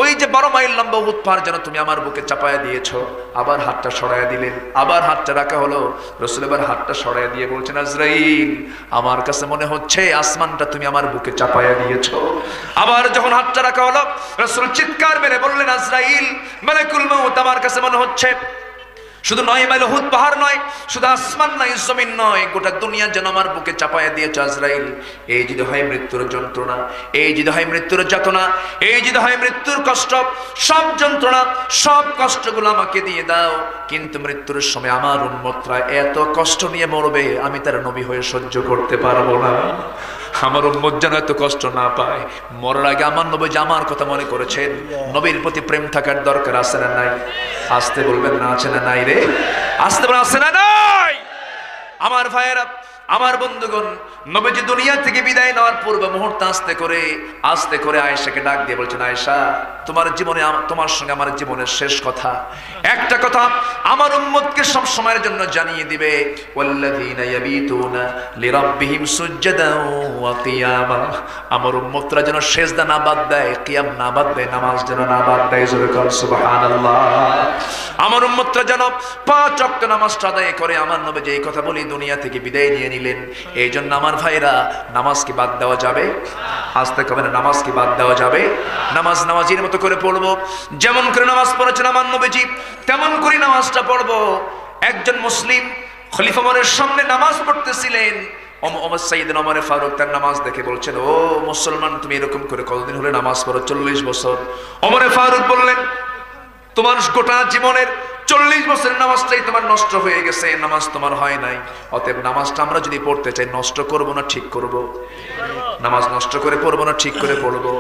ওই যে 12 মাইল লম্বা উট পাহাড় যেন তুমি আমার বুকে চাপায়া দিয়েছো। আবার হাতটা সরাইয়া দিলেন, আবার হাতটা রাখা হলো। রাসূল এবার হাতটা সরাইয়া দিয়ে বলছেন, আজরাইল আমার কাছে মনে হচ্ছে আসমানটা তুমি আমার বুকে চাপায়া দিয়েছো। আবার যখন হাতটা রাখা হলো রাসূল চিৎকার মেরে বললেন, আজরাইল মালাকুল মউত আমার কাছে মনে হচ্ছে শুধু 9 মাইল উহুদ পাহাড় নয়, শুধু আসমান নয়, জমিন নয়, গোটা দুনিয়া যেন আমার বুকে চাপায়া দিয়েছে। আজরাইল এই যদি হয় মৃত্যুর যন্ত্রণা, এই যদি হয় মৃত্যুর যাতনা, এই যদি হয় মৃত্যুর কষ্ট, সব যন্ত্রণা সব কষ্টগুলো আমাকে দিয়ে দাও, কিন্তু মৃত্যুর সময় আমার উম্মতরা এত কষ্ট নিয়ে মরবে আমি তার নবী হয়ে সহ্য করতে পারবো না। আমার উম্মত যেন এত কষ্ট না পায়। মরার আগে আমার নবী আমার কথা মনে করেছেন। নবীর প্রতি প্রেম থাকার দরকার আছে না নাই? আসতে বলবেন না আছে না নাই রে? আসতে বলেন আছে না নাই? আমার ভাইয়েরা, আমার বন্ধুগণ, নবীজি দুনিয়া থেকে বিদায় নেওয়ার পূর্ব মুহূর্তে আস্তে করে আয়েশাকে ডাক দিয়ে বলছেন, আয়েশা, তোমার জীবনে তোমার সঙ্গে আমার জীবনের শেষ কথা, একটা কথা আমার উম্মতকে সব সময়ের জন্য জানিয়ে দিবে, ওয়াল্লাযীনা ইয়াবিতুনা লিরাব্বিহিম সুজদান ওয়া কিয়ামা। আমার উম্মতরা যেন সিজদা না বাদ দেয়, কিয়াম না বাদ দেয়, নামাজ যেন না বাদ দেয়। জোরে বল সুবহানাল্লাহ। আমার উম্মতরা যেন 5 ওয়াক্ত নামাজটা আদায় করে। আমার নবী যে এই কথা বলি দুনিয়া থেকে বিদায় নিয়ে নিলেন। এই জন্য আমার ভাইরা, নামাজ কি বাদ দেওয়া যাবে? আস্তে কবে না, নামাজ কি বাদ দেওয়া যাবে? নামাজ নামাজির মতো করে পড়বো। যেমন করে নামাজ পড়েছেন আমার নবীজি, তেমন করে নামাজটা পড়বো। একজন মুসলিম খলিফা ওমরের সামনে নামাজ পড়তেছিলেন। ওমর সাইয়েদনা ওমর ফারুক তার নামাজ দেখে বলছেন, ও মুসলমান, তুমি এরকম করে কতদিন হলে নামাজ পড়ো? 40 বছর। ওমর ফারুক বললেন, তোমার গোটা জীবনের 40 বছরের নামাজটাই তোমার নষ্ট হয়ে গেছে, নামাজ তোমার হয় নাই। অতএব নামাজটা আমরা যদি পড়তে চাই, নষ্ট করব না ঠিক করব? নামাজ নষ্ট করে পড়বো না ঠিক করে পড়বো?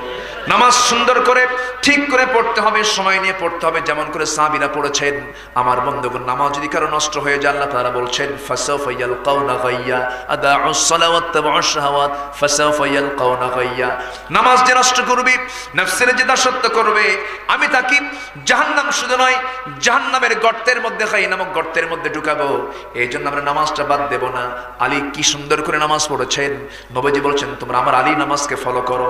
নামাজ সুন্দর করে ঠিক করে পড়তে হবে, সময় নিয়ে পড়তে হবে, যেমন করে সাহাবীরা পড়েছেন। আমার বন্ধুগণ, নামাজ যদি কারো নষ্ট হয়ে যায়, আল্লাহ তাআলা বলছেন, ফাসাউফা ইয়ালকাউনা গাইয়া আদাউস সালাওয়াত তাবউশ শাহাওয়াত ফাসাউফা ইয়ালকাউনা গাইয়া। নামাজ যে নষ্ট করবে, নফসের যে দাসত্ব করবে, আমি তাকে জাহান্নাম শুধু নয়, জাহান্নামের গর্তের মধ্যে, খাই নামক গর্তের মধ্যে ঢুকাবো। এই জন্য আমরা নামাজটা বাদ দেব না। আলী কি সুন্দর করে নামাজ পড়েছেন। নবীজি বলছেন, তোমরা আমার আলী নামাজকে ফলো করো।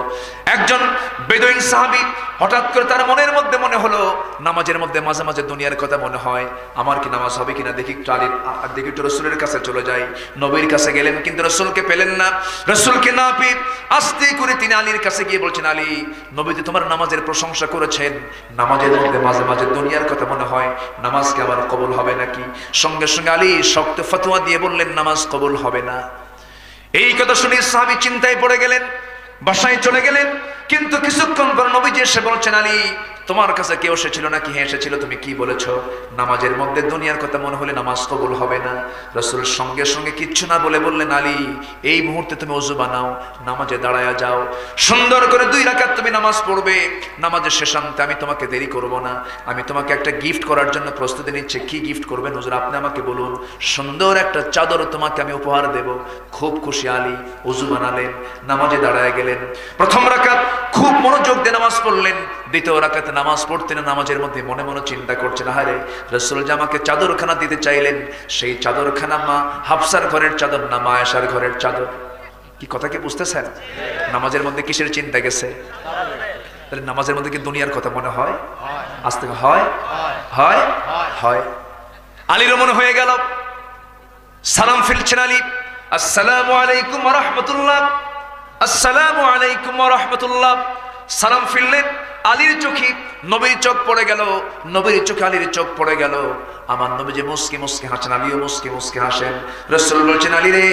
একজন বেদুইন সাহাবী, হঠাৎ করে তার মনের মধ্যে মনে হলো, নামাজের মধ্যে মাঝে মাঝে দুনিয়ার কথা মনে হয়, আমার কি নামাজ হবে কিনা, দেখি একটু আলীর, দেখি একটু রসুলের কাছে চলে যাই। নবীর কাছে গেলেন, কিন্তু রসুলকে পেলেন না। রসুলকে না পেয়ে আস্তে করে তিনি আলীর কাছে গিয়ে বলছেন, আলী, নবীজি তোমার নামাজের প্রশংসা করেছেন, নামাজের মধ্যে মাঝে মাঝে দুনিয়ার কথা মনে হয়, নামাজ কি আবার কবুল হবে নাকি? সঙ্গে সঙ্গে আলী শক্ত ফতোয়া দিয়ে বললেন, নামাজ কবুল হবে না। এই কথা শুনে সাহাবী চিন্তায় পড়ে গেলেন, বাসায় চলে গেলেন। কিন্তু কিছুক্ষণ পর নবীজি এসে বলছেন, আলী, তোমার কাছে কেউ এসেছিল নাকি? হ্যাঁ এসেছিল। তুমি কি বলেছো? নামাজের মধ্যে দুনিয়ার কথা মনে হলে নামাজ কবুল হবে না। রাসূল সঙ্গে সঙ্গে কিচ্ছু না বলে বললেন, আলী, এই মুহূর্তে তুমি ওযু বানাও, নামাজে দাঁড়ায়া যাও, সুন্দর করে 2 রাকাত তুমি নামাজ পড়বে। নামাজের শেষান্তে আমি তোমাকে দেরি করব না, আমি তোমাকে একটা গিফট করার জন্য প্রস্তুতি নিচ্ছি। কি গিফট করবেন হুজুর? আপনি আমাকে বলুন। সুন্দর একটা চাদর তোমাকে আমি উপহার দেব। খুব খুশি আলী, ওযু বানালেন, নামাজে দাঁড়ায় গেলেন। প্রথম রাকাত খুব মনোযোগ দিয়ে নামাজ পড়লেন। দ্বিতীয় রাকাতে নামাজ পড়তেন, নামাজের মধ্যে মনে মনে চিন্তা করছেন, আরে রাসূল যে আমাকে চাদরখানা দিতে চাইলেন, সেই চাদরখানা মা হাফসার ঘরের চাদর না মা আয়েশার ঘরের চাদর। কি কথা কি বুঝতেছেন? নামাজের মধ্যে কিসের চিন্তা গেছে? তাহলে নামাজের মধ্যে কি দুনিয়ার কথা মনে হয়? আস্তে হয় হয় হয়। আলীর মনে হয়ে গেল, সালাম ফিরছেন আলী, আসসালামু আলাইকুম ওয়া রাহমাতুল্লাহ, আসসালামু আলাইকুম ওয়া রাহমাতুল্লাহ। সালাম ফিরলেন। আলীর চোখে নবীর চোখ পড়ে গেল, নবীর চোখে আলীর চোখ পড়ে গেল। আমার নবী যে মুস্কি মুস্কি হাসেন, আলীও মুস্কি মুস্কি হাসেন। রাসূল বলছেন, আলী রে,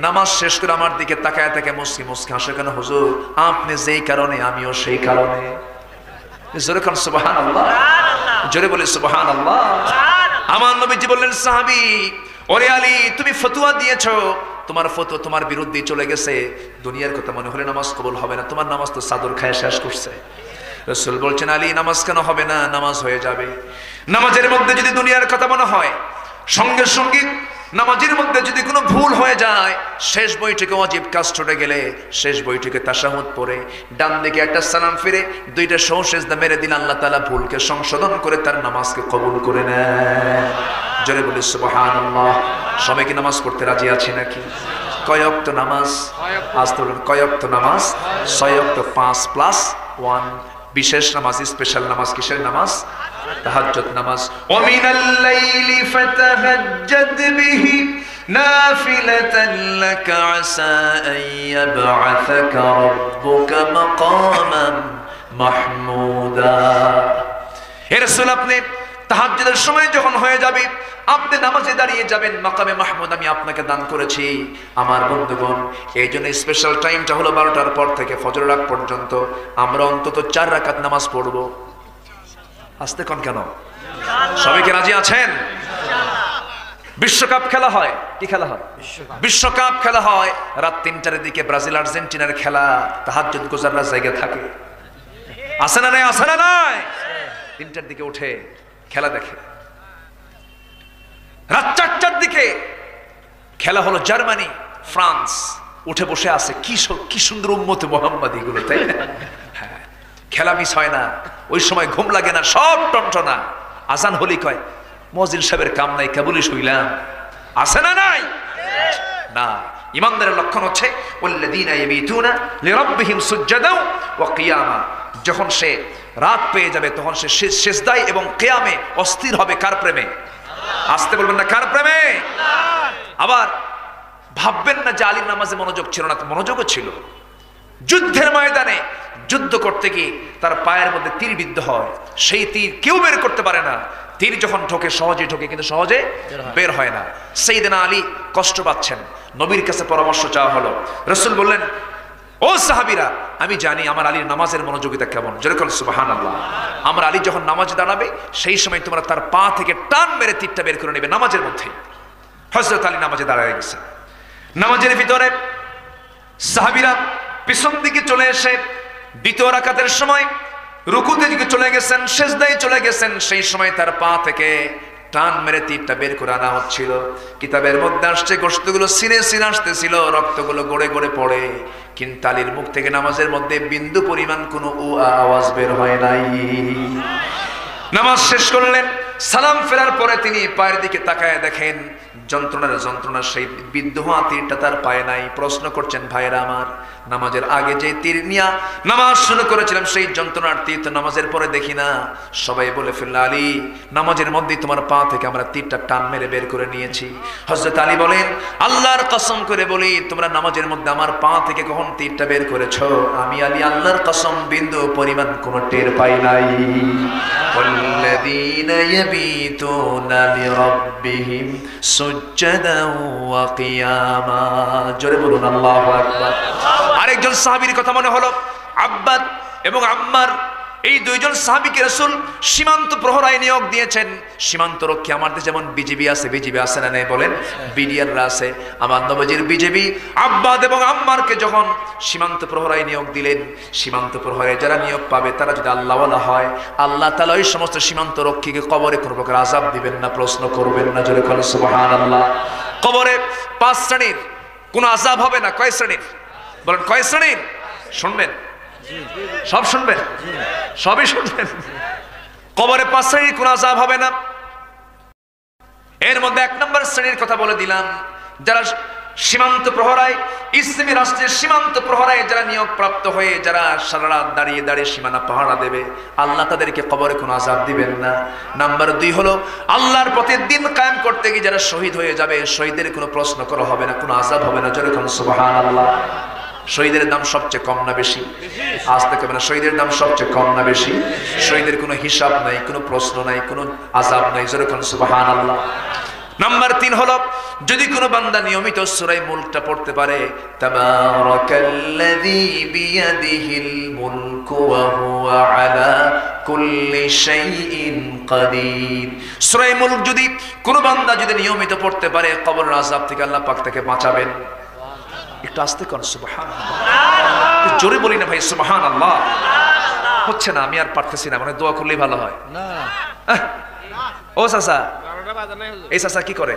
নামাজ শেষ করে আমার দিকে তাকায় তাকায় মুস্কি মুস্কি হাসে কেন? হুজুর, আপনি যেই কারণে আমিও সেই কারণে। জোরে কোন সুবহানাল্লাহ, জোরে বলে সুবহানাল্লাহ। আমার নবীজি বললেন, সাহাবী, ওরে আলী, তুমি ফতোয়া দিয়েছো, তোমার ফতোয়া তোমার বিরুদ্ধে চলে গেছে। দুনিয়ার কথা মনে হলে নামাজ কবুল হবে না। তোমার নামাজ তো চাদর খায় শেষ করছে। রাসূল বলছেন, আলী, নামাজ কেন হবে না? নামাজ হয়ে যাবে। নামাজের মধ্যে যদি দুনিয়ার কথা মনে হয়, সঙ্গে সঙ্গে নামাজের মধ্যে যদি কোনো ভুল হয়ে যায়, শেষ বৈঠকে ওয়াজিব কাজ ছুটে গেলে, শেষ বৈঠকে তাশাহুদ পড়ে ডান দিকে একটা সালাম ফিরে 2টা সজদা মেরে দিন, আল্লাহ তাআলা ভুলকে সংশোধন করে তার নামাজকে কবুল করে নেন। জোরে বলি সুবহানাল্লাহ। সবাই কি নামাজ পড়তে রাজি আছে নাকি? কয় ওয়াক্ত নামাজ? আজ বলুন, কয় ওয়াক্ত নামাজ? 6 ওয়াক্ত, 5+1। বিশেষ নামাজ, স্পেশাল নামাজ কিসের নামাজ? তাহাজ্জুদ নামাজ। ওয়া মিনাল লাইলি ফাতাহাজ্জাদ বিহি নাফিলাতান লাকা আসা আন ইয়াবআসাকা রাব্বুকা মাকামান মাহমুদা। হে রাসূল, আপনি তাহাজ্জুদের সময় যখন হয়ে যাবে, আপনি নামাজে দাঁড়িয়ে যাবেন, মাকামে মাহমুদ আমি আপনাকে দান করেছি। আমার বন্ধুগণ, এই জন্য স্পেশাল টাইমটা হলো 12টার পর থেকে ফজর রাত পর্যন্ত আমরা অন্তত 4 রাকাত নামাজ পড়ব। আসতে কোন কেন? সবাই কি রাজি আছেন? বিশ্বকাপ খেলা হয়, কি খেলা হয়? বিশ্বকাপ খেলা হয়। রাত ৩টার দিকে ব্রাজিল আর্জেন্টিনার খেলা, তাহাজ্জুদ গুজাররা জায়গা থাকে, আছে না নাই? আছে না নাই? ৩টার দিকে উঠে খেলা দেখে। রাত ৪টার দিকে খেলা হলো জার্মানি ফ্রান্স, উঠে বসে আছে। কি সুন্দর উম্মতে মুহাম্মাদি গুলো, তাই না? হ্যাঁ, খেলা মিস হয় না। ওই সময় ঘুম লাগে না, সব টনটনা। আজান হলি কয় মুয়াজ্জিন সাহেবের কাম নাই, কেবলই শুইলাম। আছে না নাই? না। ইমানদারের লক্ষণ হচ্ছে ওয়াল্লাযীনা ইয়াবিতুনা লিরাব্বিহিম সুজদাও ওয়া কিয়ামা। যখন সে রাত পেয়ে যাবে তখন সে সিজদায় এবং কিয়ামে অস্থির হবে। কার প্রেমে? আসতে বলবেন না, কার প্রেমে? আবার ভাববেন না যে আলীর নামাজে মনোযোগ ছিল না, মনোযোগও ছিল। যুদ্ধের ময়দানে যুদ্ধ করতে গিয়ে তার পায়ের মধ্যে তীর বিদ্ধ হয়, সেই তীর কেউ বের করতে পারে না। তীর যখন ঢোকে সহজে ঢোকে, কিন্তু সহজে বের হয় না। সাইয়েদনা আলী কষ্ট পাচ্ছেন, নবীর কাছে পরামর্শ চাওয়া হলো। রাসূল বললেন, ও সাহাবীরা, আমি জানি আমার আলীর নামাজের মনোযোগিতা কেমন। যেরকম সুবহানাল্লাহ, আমার আলী যখন নামাজে দাঁড়াবে সেই সময় তোমরা তার পা থেকে টান মেরে তীরটা বের করে নেবে নামাজের মধ্যেই। হযরত আলী নামাজে দাঁড়ায় গেছে। নামাজের ভিতরে সাহাবীরা পিছন দিকে চলে এসে দ্বিতীয় রাকাতের সময় রুকুতে দিকে চলে গেছেন, সিজদায় চলে গেছেন। সেই সময় তার পা থেকে টান মেরে তীরটা বের করে আনা হচ্ছিল। কিতাবের মধ্যে আসছে গোশতগুলো সিনে সিনে আসতেছিল, রক্তগুলো গড়ে গড়ে পড়ে, কিন্তু আলীর মুখ থেকে নামাজের মধ্যে বিন্দু পরিমাণ কোনো আওয়াজ বের হয় নাই। নামাজ শেষ করলেন, সালাম ফেরার পরে তিনি পায়ের দিকে তাকায় দেখেন যন্ত্রণা সেই বিদ্ধ হওয়া তীরটা তার পায়ে নাই। প্রশ্ন করছেন, ভাইরা আমার, নামাজের আগে যে তীর নিয়া নামাজ শুরু করেছিলাম সেই যন্ত্রণার তীর তো নামাজের পরে দেখি না। সবাই বলে ফেলল, আলী নামাজের মধ্যেই তোমার পা থেকে আমরা তীরটা টান মেরে বের করে নিয়েছি। হযরত আলী বলেন, আল্লাহর কসম করে বলি, তোমরা নামাজের মধ্যে আমার পা থেকে কখন তীরটা বের করেছো? আমি আলী আল্লাহর কসম বিন্দু পরিমাণ কোনো টের পাই নাই। ওয়াল্লাযীনা ইয়াবিতুনা লিরাব্বিহিম সুজদাও ওয়া কিয়ামা। জোরে বলুন আল্লাহু আকবার। আরেকজন সাহাবীর কথা মনে হলো, আব্বাদ এবং আম্মার। এই দুইজন সাহাবীকে রাসূল সীমান্ত প্রহরায় নিয়োগ দিয়েছেন। সীমান্ত রক্ষী আমাদের যেমন বিজিবি আছে, বিজিবি আছে না নেই বলেন? বিডিআররা আছে। আমার নবীজির বিজিবি আব্বাদ এবং আম্মারকে যখন সীমান্ত প্রহরায় নিয়োগ দিলেন, সীমান্ত প্রহরায় যারা নিয়োগ পাবে তারা যদি আল্লাহওয়ালা হয়, আল্লাহ তাআলা ওই সমস্ত সীমান্ত রক্ষীকে কবরে কোনো প্রকার আযাব দিবেন না, প্রশ্ন করবেন না। জোরে বলুন সুবহানাল্লাহ। কবরে 5 শ্রেণীর কোনো আযাব হবে না। কয় শ্রেণীর বলেন? কয় শ্রেণীর? শুনবেন? সব শুনবেন? সবই শুনবেন। কবরে 5 শ্রেণীর কোন আযাব হবে না। এর মধ্যে 1 নম্বর শ্রেণীর কথা বলে দিলাম, যারা সীমান্ত প্রহরায়, ইসলামী রাষ্ট্রের সীমান্ত প্রহরায় যারা নিয়োগ প্রাপ্ত হয়ে যারা সারা রাত দাঁড়িয়ে দাঁড়িয়ে সীমানা পাহারা দেবে, আল্লাহ তাদেরকে কবরে কোনো আযাব দিবেন না। নাম্বার 2 হলো, আল্লাহর পথে দিন কায়েম করতে গিয়ে যারা শহীদ হয়ে যাবে, শহীদের কোনো প্রশ্ন করা হবে না, কোনো আযাব হবে না। জোরে বলুন সুবহানাল্লাহ। শহীদের দাম সবচেয়ে কম না বেশি? আসতে কবে না? শহীদের দাম সবচেয়ে কম না বেশি? শহীদের কোনো হিসাব নাই, কোনো প্রশ্ন নাই, কোনো আযাব নাই। জোরে বলুন সুবহানাল্লাহ। নাম্বার 3 হলো, যদি কোনো বান্দা নিয়মিত সূরা মুলকটা পড়তে পারে, তাবারাকাল্লাযী বিয়াদিহিল মুলকু ওয়া হুয়া আলা কুল্লি শাইইন কাদির। সূরা মুলক যদি কোনো বান্দা যদি নিয়মিত পড়তে পারে, কবরের আযাব থেকে আল্লাহ পাক তাকে বাঁচাবেন। একটু আস্তে কর সুবহানাল্লাহ। জোরে বলি না ভাই সুবহানাল্লাহ। হচ্ছে না, আমি আর পারতেছি না, মানে দোয়া করলেই ভালো হয় না। ও চাচা, এই চাচা কি করে?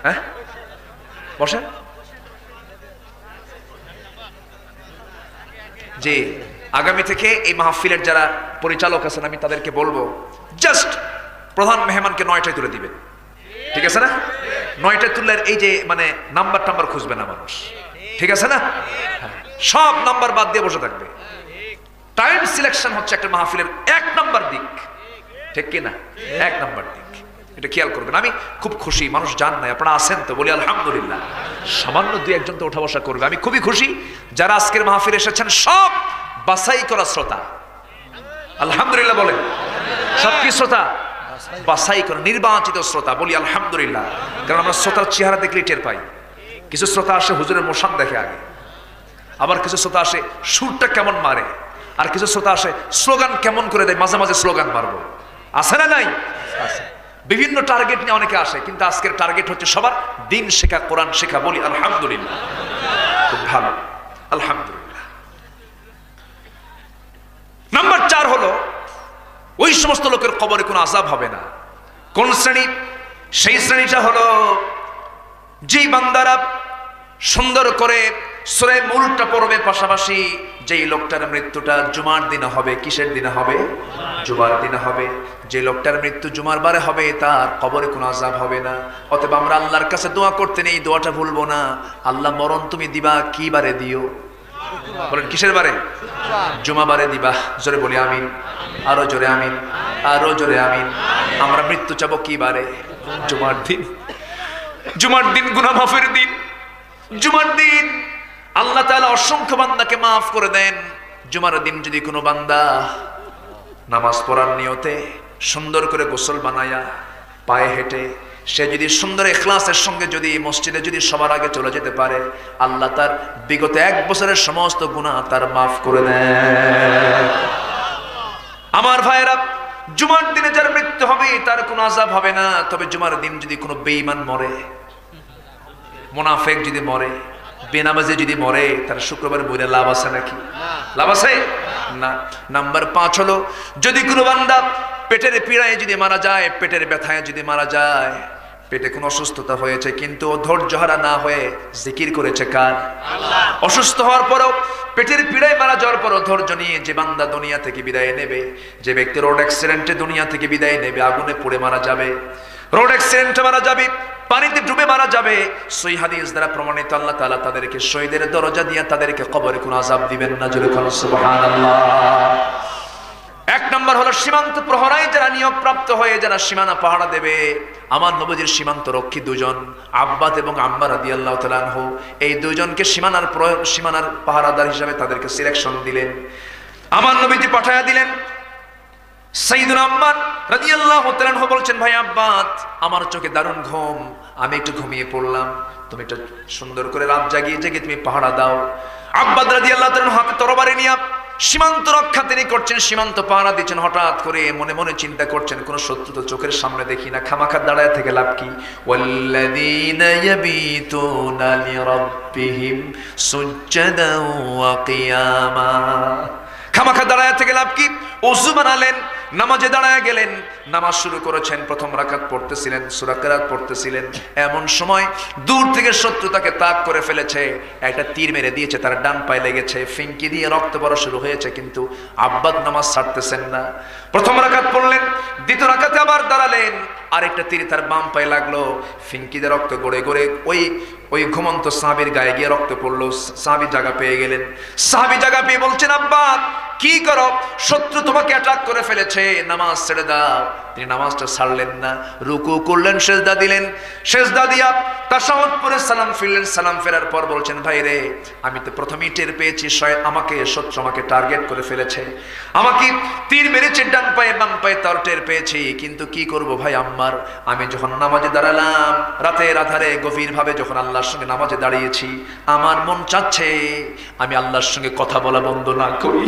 হ্যাঁ, বসেন। যে আগামী থেকে এই মাহফিলের যারা পরিচালক আছেন, আমি তাদেরকে বলবো, জাস্ট প্রধান মেহমানকে 9টায় তুলে দিবেন। ঠিক আছে না? 9টায় তুললে এই যে মানে নাম্বার খুঁজবে না মানুষ, ঠিক আছে না? সব নাম্বার বাদ দিয়ে বসে থাকবে। টাইম সিলেকশন হচ্ছে একটা মাহফিলের 1 নম্বর দিক, ঠিক কি না? 1 নম্বর দিক, এটা খেয়াল করবেন। আমি খুব খুশি, মানুষ জান নাই, আপনারা আছেন তো, বলি আলহামদুলিল্লাহ। সামান্য 2-1 তো ওঠা বসা করবে, আমি খুবই খুশি। যারা আজকের মাহফিলে এসেছেন সব বাছাই করা শ্রোতা, আলহামদুলিল্লাহ বলেন। সব কি শ্রোতা? বাছাই করা, নির্বাচিত শ্রোতা, বলি আলহামদুলিল্লাহ। কারণ আমরা শ্রোতার চেহারা দেখলেই টের পাই। কিছু শ্রোতা আসে হুজুরের মোশান দেখে আগে, আবার কিছু শ্রোতা আসে সুরটা কেমন মারে, আর কিছু শ্রোতা আসে স্লোগান কেমন করে দেয়, মাঝে মাঝে স্লোগান মারবো। আছে না নাই? বিভিন্ন টার্গেট নিয়ে অনেকে আসে, কিন্তু আজকের টার্গেট হচ্ছে সবার দিন শেখা, কোরআন শেখা। বলি আলহামদুলিল্লাহ, খুব ভালো, আলহামদুলিল্লাহ। নাম্বার 4 হলো ওই সমস্ত লোকের কবরে কোনো আযাব হবে না। কোন শ্রেণী? সেই শ্রেণীটা হলো যেই বান্দারা সুন্দর করে সূরা মুলকটা পড়বে, পাশাপাশি যেই লোকটার মৃত্যুটা জুমার দিনে হবে। কিসের দিনে হবে? জুমার দিনে হবে। যে লোকটার মৃত্যু জুমার বারে হবে তার কবরে কোনো আযাব হবে না। অতএব আমরা আল্লাহর কাছে দোয়া করতে নেই, দোয়াটা ভুলবো না। আল্লাহ মরণ তুমি দিবা কি বারে দিও? বলেন কিসের বারে? জুমা বারে দিবা। জোরে বলি আমিন, আরো জোরে আমিন, আরো জোরে আমিন। আমরা মৃত্যু চাবো কি বারে? জুমার দিন। জুমার দিন গুনাহ মাফের দিন। জুমার দিন আল্লাহ তাআলা অসংখ্য বান্দাকে মাফ করে দেন। জুমার দিন যদি কোনো বান্দা নামাজ পড়ার নিয়তে সুন্দর করে গোসল বানায়া পায়ে হেঁটে সে যদি সুন্দর ইখলাসের সঙ্গে যদি মসজিদে যদি সবার আগে চলে যেতে পারে, আল্লাহ তার বিগত 1 বছরের সমস্ত গুনাহ তার মাফ করে দেন। আমার ভাইরা, জুমার দিনে যার মৃত্যু হবে তার কোনো আযাব হবে না। তবে জুমার দিন যদি কোনো বেঈমান মরে, মুনাফিক যদি মরে, বেনামাজি যদি মরে, তার শুক্রবার বইরে লাভ আছে নাকি? লাভ আছে না। নাম্বার 5 হলো যদি কোনো বান্দা পেটের পীড়ায় যদি মারা যায়, পেটের ব্যথায় যদি মারা যায়, পেটে কোনো অসুস্থতা হয়েছে কিন্তু ধৈর্যহারা না হয়ে জিকির করেছে কার? আল্লাহ। অসুস্থ হওয়ার পরও পেটের পীড়ায় মারা যাওয়ার পরও ধৈর্য নিয়ে যে বান্দা দুনিয়া থেকে বিদায় নেবে, যে ব্যক্তি রোড অ্যাক্সিডেন্টে দুনিয়া থেকে বিদায় নেবে, আগুনে পুড়ে মারা যাবে, রোড অ্যাক্সিডেন্টে মারা যাবে, পানিতে ডুবে মারা যাবে, সহিহ হাদিস দ্বারা প্রমাণিত আল্লাহ তাআলা তাদেরকে শহীদের দরজা দিয়ে তাদেরকে কবরে কোনো আযাব দিবেন না। জোরে বলুন সুবহানাল্লাহ। 1 নম্বর হলো সীমান্ত প্রহরায় যারা নিয়োগ প্রাপ্ত হয়ে যারা সীমানা পাহারা দেবে। আমার নবীজির সীমান্ত রক্ষী 2 জন, আব্বাস এবং আম্মা রাদিয়াল্লাহু তাআলা আনহু, এই 2 জনকে সীমানার পাহারাদার হিসেবে তাদেরকে সিলেকশন দিলেন। আমার নবীজি পাঠায়া দিলেন। সাইয়েদুনা আম্মার রাদিয়াল্লাহু তাআলা আনহু বলছেন, ভাই আব্বাস, আমার চোখে দারুণ ঘুম, আমি একটু ঘুমিয়ে পড়লাম, তুমি একটু সুন্দর করে রাত জাগিয়ে জেগে তুমি পাহারা দাও। আব্বাস রাদিয়াল্লাহু তাআলা হাতে তরবারি নিয়ে সীমান্ত রক্ষা তিনি করছেন, সীমান্ত পাহারা দিচ্ছেন। হঠাৎ করে মনে মনে চিন্তা করছেন, কোন শত্রু তো চোখের সামনে দেখি না, খামাখা দাঁড়ায় থেকে লাভ কি? ওয়াল্লাযীনা ইয়াবিতুনা লিরাব্বিহিম সুজদান ওয়া কিয়ামা। খামাখা দাঁড়ায় থেকে লাভ কি? ওযু বানালেন, নামাজে দাঁড়ায় গেলেন, নামাজ শুরু করেছেন, প্রথম রাকাত পড়তেছিলেন, সূরা কিরাত পড়তেছিলেন। এমন সময় দূর থেকে শত্রু তাকে তাক করে ফেলেছে, একটা তীর মেরে দিয়েছে, তার ডান পায়ে লেগেছে, ফিঙ্কি দিয়ে রক্ত পড়া শুরু হয়েছে, কিন্তু আব্বাস নামাজ ছাড়তেছেন না। প্রথম রাকাত পড়লেন, দ্বিতীয় রাকাতে আবার দাঁড়ালেন, আরেকটা তীর তার বাম পায়ে লাগলো, ফিঙ্কি দিয়ে রক্ত গড়ে গড়ে ওই ঘুমন্ত সাহাবীর গায়ে গিয়ে রক্ত পড়লো। সাহাবী জায়গা পেয়ে গেলেন। সাহাবী জায়গা পেয়ে বলছেন, আব্বাস কি করো? শত্রু তোমাকে অ্যাটাক করে ফেলেছে, নামাজ ছেড়ে দাও। তিনি নামাজটা ছাড়লেন না, রুকু করলেন, সেজদা দিলেন, সেজদা দিয়া তাশাহুদ পড়ে সালাম ফিরলেন। সালাম ফেরার পর বলছেন, ভাই রে, আমি তো প্রথমেই টের পেয়েছি শত্রু আমাকে টার্গেট করে ফেলেছে, আমাকে তীর মেরেছে ডান পায়ে বাম পায়ে, তার টের পেয়েছি, কিন্তু কি করব ভাই আম্মার, আমি যখন নামাজে দাঁড়ালাম, রাতের আধারে গভীরভাবে যখন আল্লাহর সঙ্গে নামাজে দাঁড়িয়েছি, আমার মন চাচ্ছে আমি আল্লাহর সঙ্গে কথা বলা বন্ধ না করি,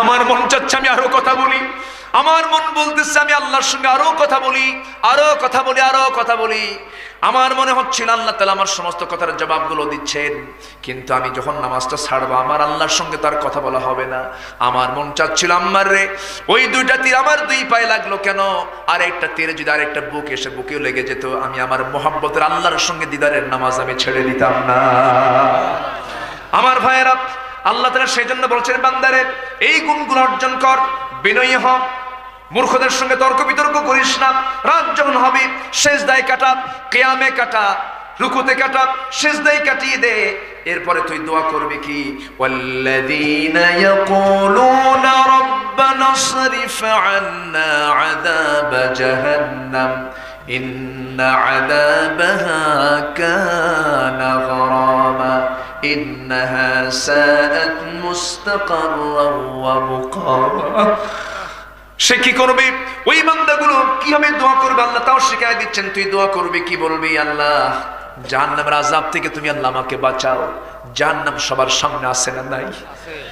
আমার মন চাচ্ছে আমি আরো কথা বলি, আমার মন বলতেছে আমি আল্লাহর সঙ্গে আরো কথা বলি, আরো কথা বলি, আরো কথা বলি। আমার মনে হচ্ছিল আল্লাহ তাআলা আমার সমস্ত কথার জবাবগুলো দিচ্ছেন, কিন্তু আমি যখন নামাজটা ছাড়বো আমার আল্লাহর সঙ্গে তার কথা বলা হবে না। আমার মন চাচ্ছিল, আম্মার রে, ওই 2টা তীর আমার 2 পায়ে লাগলো কেন? আর একটা তীরে যদি আরেকটা বুক এসে বুকেও লেগে যেত, আমি আমার মোহাব্বতের আল্লাহর সঙ্গে দিদারের নামাজ আমি ছেড়ে দিতাম না। আমার ভাইয়েরা, আল্লাহ তাআলা সেই জন্য বলছেন, বান্দারে এই গুণগুলো অর্জন কর, বিনয়ী হ, মূর্খদের সঙ্গে তর্ক বিতর্ক করিস না। রাত যখন হবে সেজদায় কাটা, কিয়ামে কাটা, রুকুতে কাটা, সেজদায় কাটিয়ে দে। এরপরে তুই দোয়া করবি কি? ওয়াল্লাযীনা ইয়াকুলুনা রাব্বানা সরিফ আন্না আযাব জাহান্নাম ইন্না আযাবাহা কানা গরামা ইন্নাহা সাআত মুস্তাকাররান ওয়া মুকামা। সে কি করবে? ওই বান্দাগুলো কিভাবে দোয়া করবে আল্লাহ তাও শিখায় দিচ্ছেন। তুই দোয়া করবি কি? বলবি, আল্লাহ জাহান্নামের আযাব থেকে তুমি আল্লাহ আমাকে বাঁচাও। জাহান্নাম সবার সামনে আছে না নাই?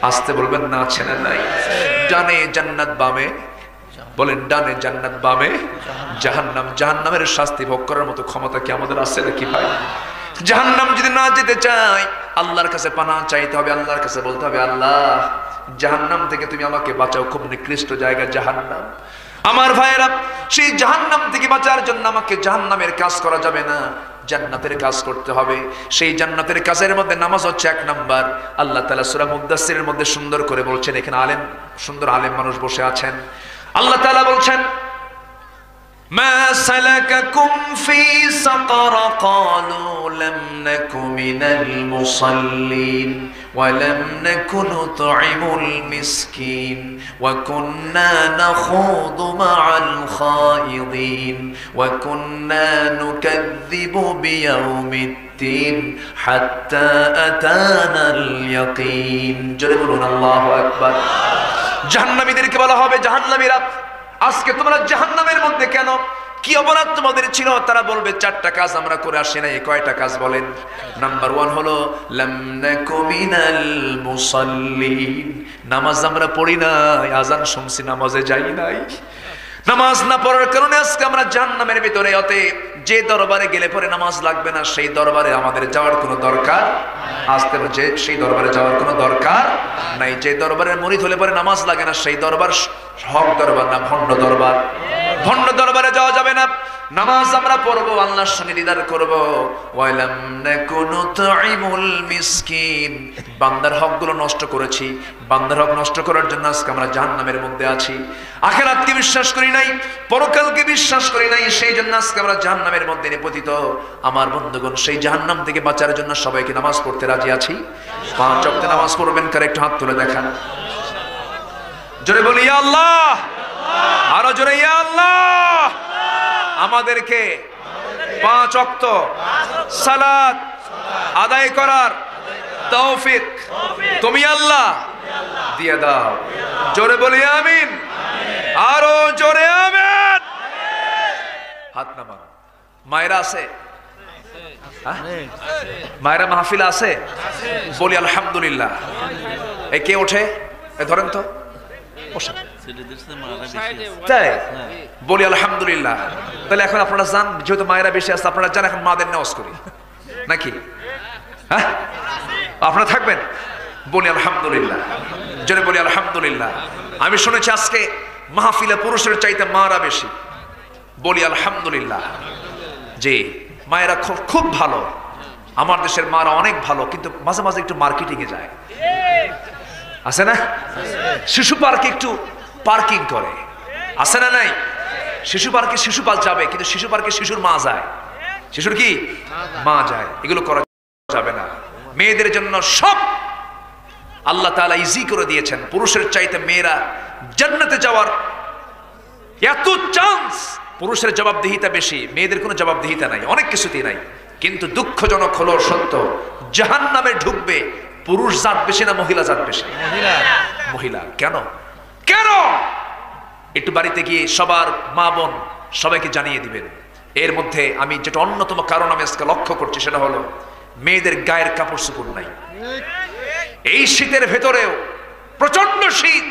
আসতে বলবেন না, আছে না নাই? জানে জান্নাত বামে, বলেন ডানে জান্নাত, বামে জাহান্নাম। জাহান্নামের শাস্তি ভোগ করার মতো ক্ষমতা কি আমাদের আছে নাকি ভাই? জাহান্নাম যদি না যেতে চাই, আল্লাহর কাছে পানাহ চাইতে হবে, আল্লাহর কাছে বলতে হবে, আল্লাহ জাহান্নাম থেকে তুমি আমাকে বাঁচাও, খুব নিকৃষ্ট জায়গা জাহান্নাম। আমার ভাইয়েরা, সেই জাহান্নাম থেকে বাঁচার জন্য আমাকে জাহান্নামের কাজ করা যাবে না, জান্নাতের কাজ করতে হবে। সেই জান্নাতের কাজের মধ্যে নামাজ হচ্ছে 1 নাম্বার। আল্লাহ তাআলা সূরা মুদ্দাসসিরের মধ্যে সুন্দর করে বলছেন, এখানে আলেম, সুন্দর আলেম মানুষ বসে আছেন। আল্লাহ তাআলা বলছেন, মা সালাকাকুম ফি সাকার ক্বালু লাম নাকু মিনাল মুসাল্লিন ওয়া লাম নাকু নুতঈমুল মিসকিন ওয়া কুন্না নাখুদু মা'আল খায়িদিন ওয়া কুন্না নুকাযযিবু বিয়াউমিদ্দিন হাত্তা আতানাল ইয়াকিন। জোরে বলুন আল্লাহু আকবার। জাহান্নামীদেরকে বলা হবে, জাহান্নামীরা আজকে তোমরা জাহান্নামের মধ্যে কেন? কি অপরাধ তোমাদের ছিল? তারা বলবে 4টা কাজ আমরা করে আসি নাই। কয়টা কাজ বলেন? নাম্বার 1 হলো লাম নাকু মিনাল মুসাল্লিন, নামাজ আমরা পড়ি নাই, আজান শুনছি নামাজে যাই নাই। নামাজ না পড়ার কারণে আজকে আমরা জাহান্নামের ভিতরে। অতএব যে দরবারে গেলে পরে নামাজ লাগবে না, সেই দরবারে আমাদের যাওয়ার কোনো দরকার আসতে যে সেই দরবারে যাওয়ার কোনো দরকার নাই। যে দরবারের মুরিদ হলে পরে নামাজ লাগে না, সেই দরবার হক দরবার না ভণ্ড দরবার। ভণ্ড দরবারে যাওয়া যাবে না। নামাজ আমরা পড়বো, আল্লাহর সঙ্গে দিদার করব। ওয়ালাম নাকুনু তুইমুল মিসকিন, বান্দার হকগুলো নষ্ট করেছি, বান্দার হক নষ্ট করার জন্য আজকে আমরা জাহান্নামের মধ্যে আছি। আখিরাতকে বিশ্বাস করি নাই, পরকালকে বিশ্বাস করি নাই, সেই জন্য আজকে আমরা জাহান্নামের মধ্যে নিপতিত। আমার বন্ধুগণ, সেই জাহান্নাম থেকে বাঁচার জন্য সবাইকে নামাজ পড়তে রাজি আছি? 5 ওয়াক্ত নামাজ পড়বেন কার? একটু হাত তুলে দেখান। জোরে বলি ইয়া আল্লাহ, আরো জোরে ইয়া আল্লাহ। আমাদেরকে 5 ওয়াক্ত সালাত আদায় করার তৌফিক তুমি আল্লাহ দিয়ে দাও। জোরে বলি আমিন, আরো জোরে আমিন। হাত নামান। মায়েরা আছে? মায়েরা মাহফিল আছে? বলি আলহামদুলিল্লাহ। এই কে ওঠে? ধরেন তো, তাই বলি আলহামদুলিল্লাহ। তাহলে এখন আপনারা যান, যেহেতু মায়েরা বেশি আছে, আপনারা যান এখন মাদের নেওয়াজ করি নাকি? হ্যাঁ, আপনারা থাকবেন? বলি আলহামদুলিল্লাহ, জোরে বলি আলহামদুলিল্লাহ। আমি শুনেছি আজকে মাহফিলে পুরুষের চাইতে মারা বেশি। বলি আলহামদুলিল্লাহ। যে মায়েরা খুব ভালো, আমার দেশের মারা অনেক ভালো, কিন্তু মাঝে মাঝে একটু মার্কেটিং এ যায়, আছে না? শিশু পার্কে একটু পার্কিং করে, আছে না নাই? শিশু পার্কে শিশুপাল যাবে, কিন্তু শিশু পার্কে শিশুর মা যায়, শিশুর কি মা যায়। এগুলো করা যাবে না। মেয়েদের জন্য সব আল্লাহ তাআলা ইজি করে দিয়েছেন। পুরুষের চাইতে মেয়েরা জান্নাতে যাওয়ার এত চান্স। পুরুষের জবাবদিহিতা বেশি, মেয়েদের কোনো জবাবদিহিতা নাই, অনেক কিছুতেই নাই। কিন্তু দুঃখজনক হলো সত্য, জাহান্নামে ঢুকবে পুরুষ জাত বেশি না মহিলা জাত বেশি? মহিলা। কেন? কেন? একটু বাড়িতে গিয়ে সবার মা বোন সবাইকে জানিয়ে দিবেন। এর মধ্যে আমি যেটা অন্যতম কারণ আমি আজকে লক্ষ্য করছি, সেটা হলো মেয়েদের গায়ের কাপড় চোপড় নাই। এই শীতের ভেতরেও, প্রচন্ড শীত,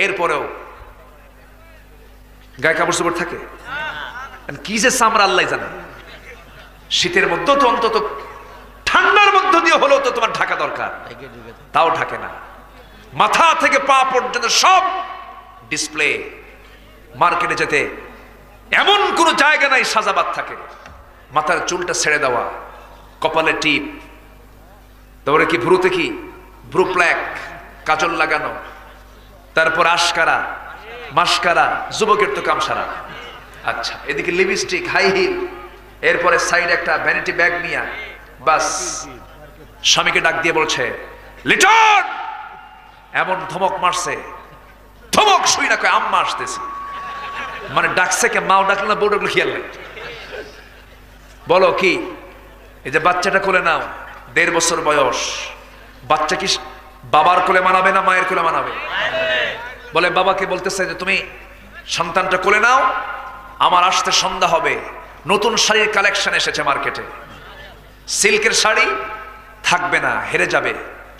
এরপরেও গায়ে কাপড় চোপড় থাকে। কি যে চামড়া আল্লাহ জানে। শীতের মধ্যে তো অন্তত ঠান্ডার মধ্য দিয়ে হলেও তো তোমার ঢাকা দরকার, তাও ঢাকে না। মাথা থেকে পা পর্যন্ত সব ডিসপ্লে। মার্কেটে যেতে এমন কোনো জায়গা নাই সাজাবাদ থাকে। মাথার চুলটা ছেড়ে দেওয়া, কপালে টিপ, তারপরে কি ভ্রুতে কি ভ্রু প্ল্যাক, কাজল লাগানো, তারপর আশকারা, মাস্কারা, যুবকের তো কামসারা। আচ্ছা, এদিকে লিপস্টিক, হাই হিল, এরপরে সাইড একটা ভ্যানিটি ব্যাগ নিয়ে বাস স্বামীকে ডাক দিয়ে বলছে লিটন। এমন ধমক মারছে, ধমক শুই না কয় আম্মা আসতেছি। মানে ডাকছে কে? মাও ডাকলে না, বউ ডাকলে খেয়াল নেই। বলো কি? এই যে বাচ্চাটা কোলে নাও, 1.5 বছর বয়স। বাচ্চা কি বাবার কোলে মানাবে না মায়ের কোলে মানাবে? বলে বাবাকে বলতেছে যে তুমি সন্তানটা কোলে নাও, আমার আসতে সন্ধ্যা হবে, নতুন শাড়ির কালেকশন এসেছে মার্কেটে। সিল্কের শাড়ি থাকবে না, হেরে যাবে,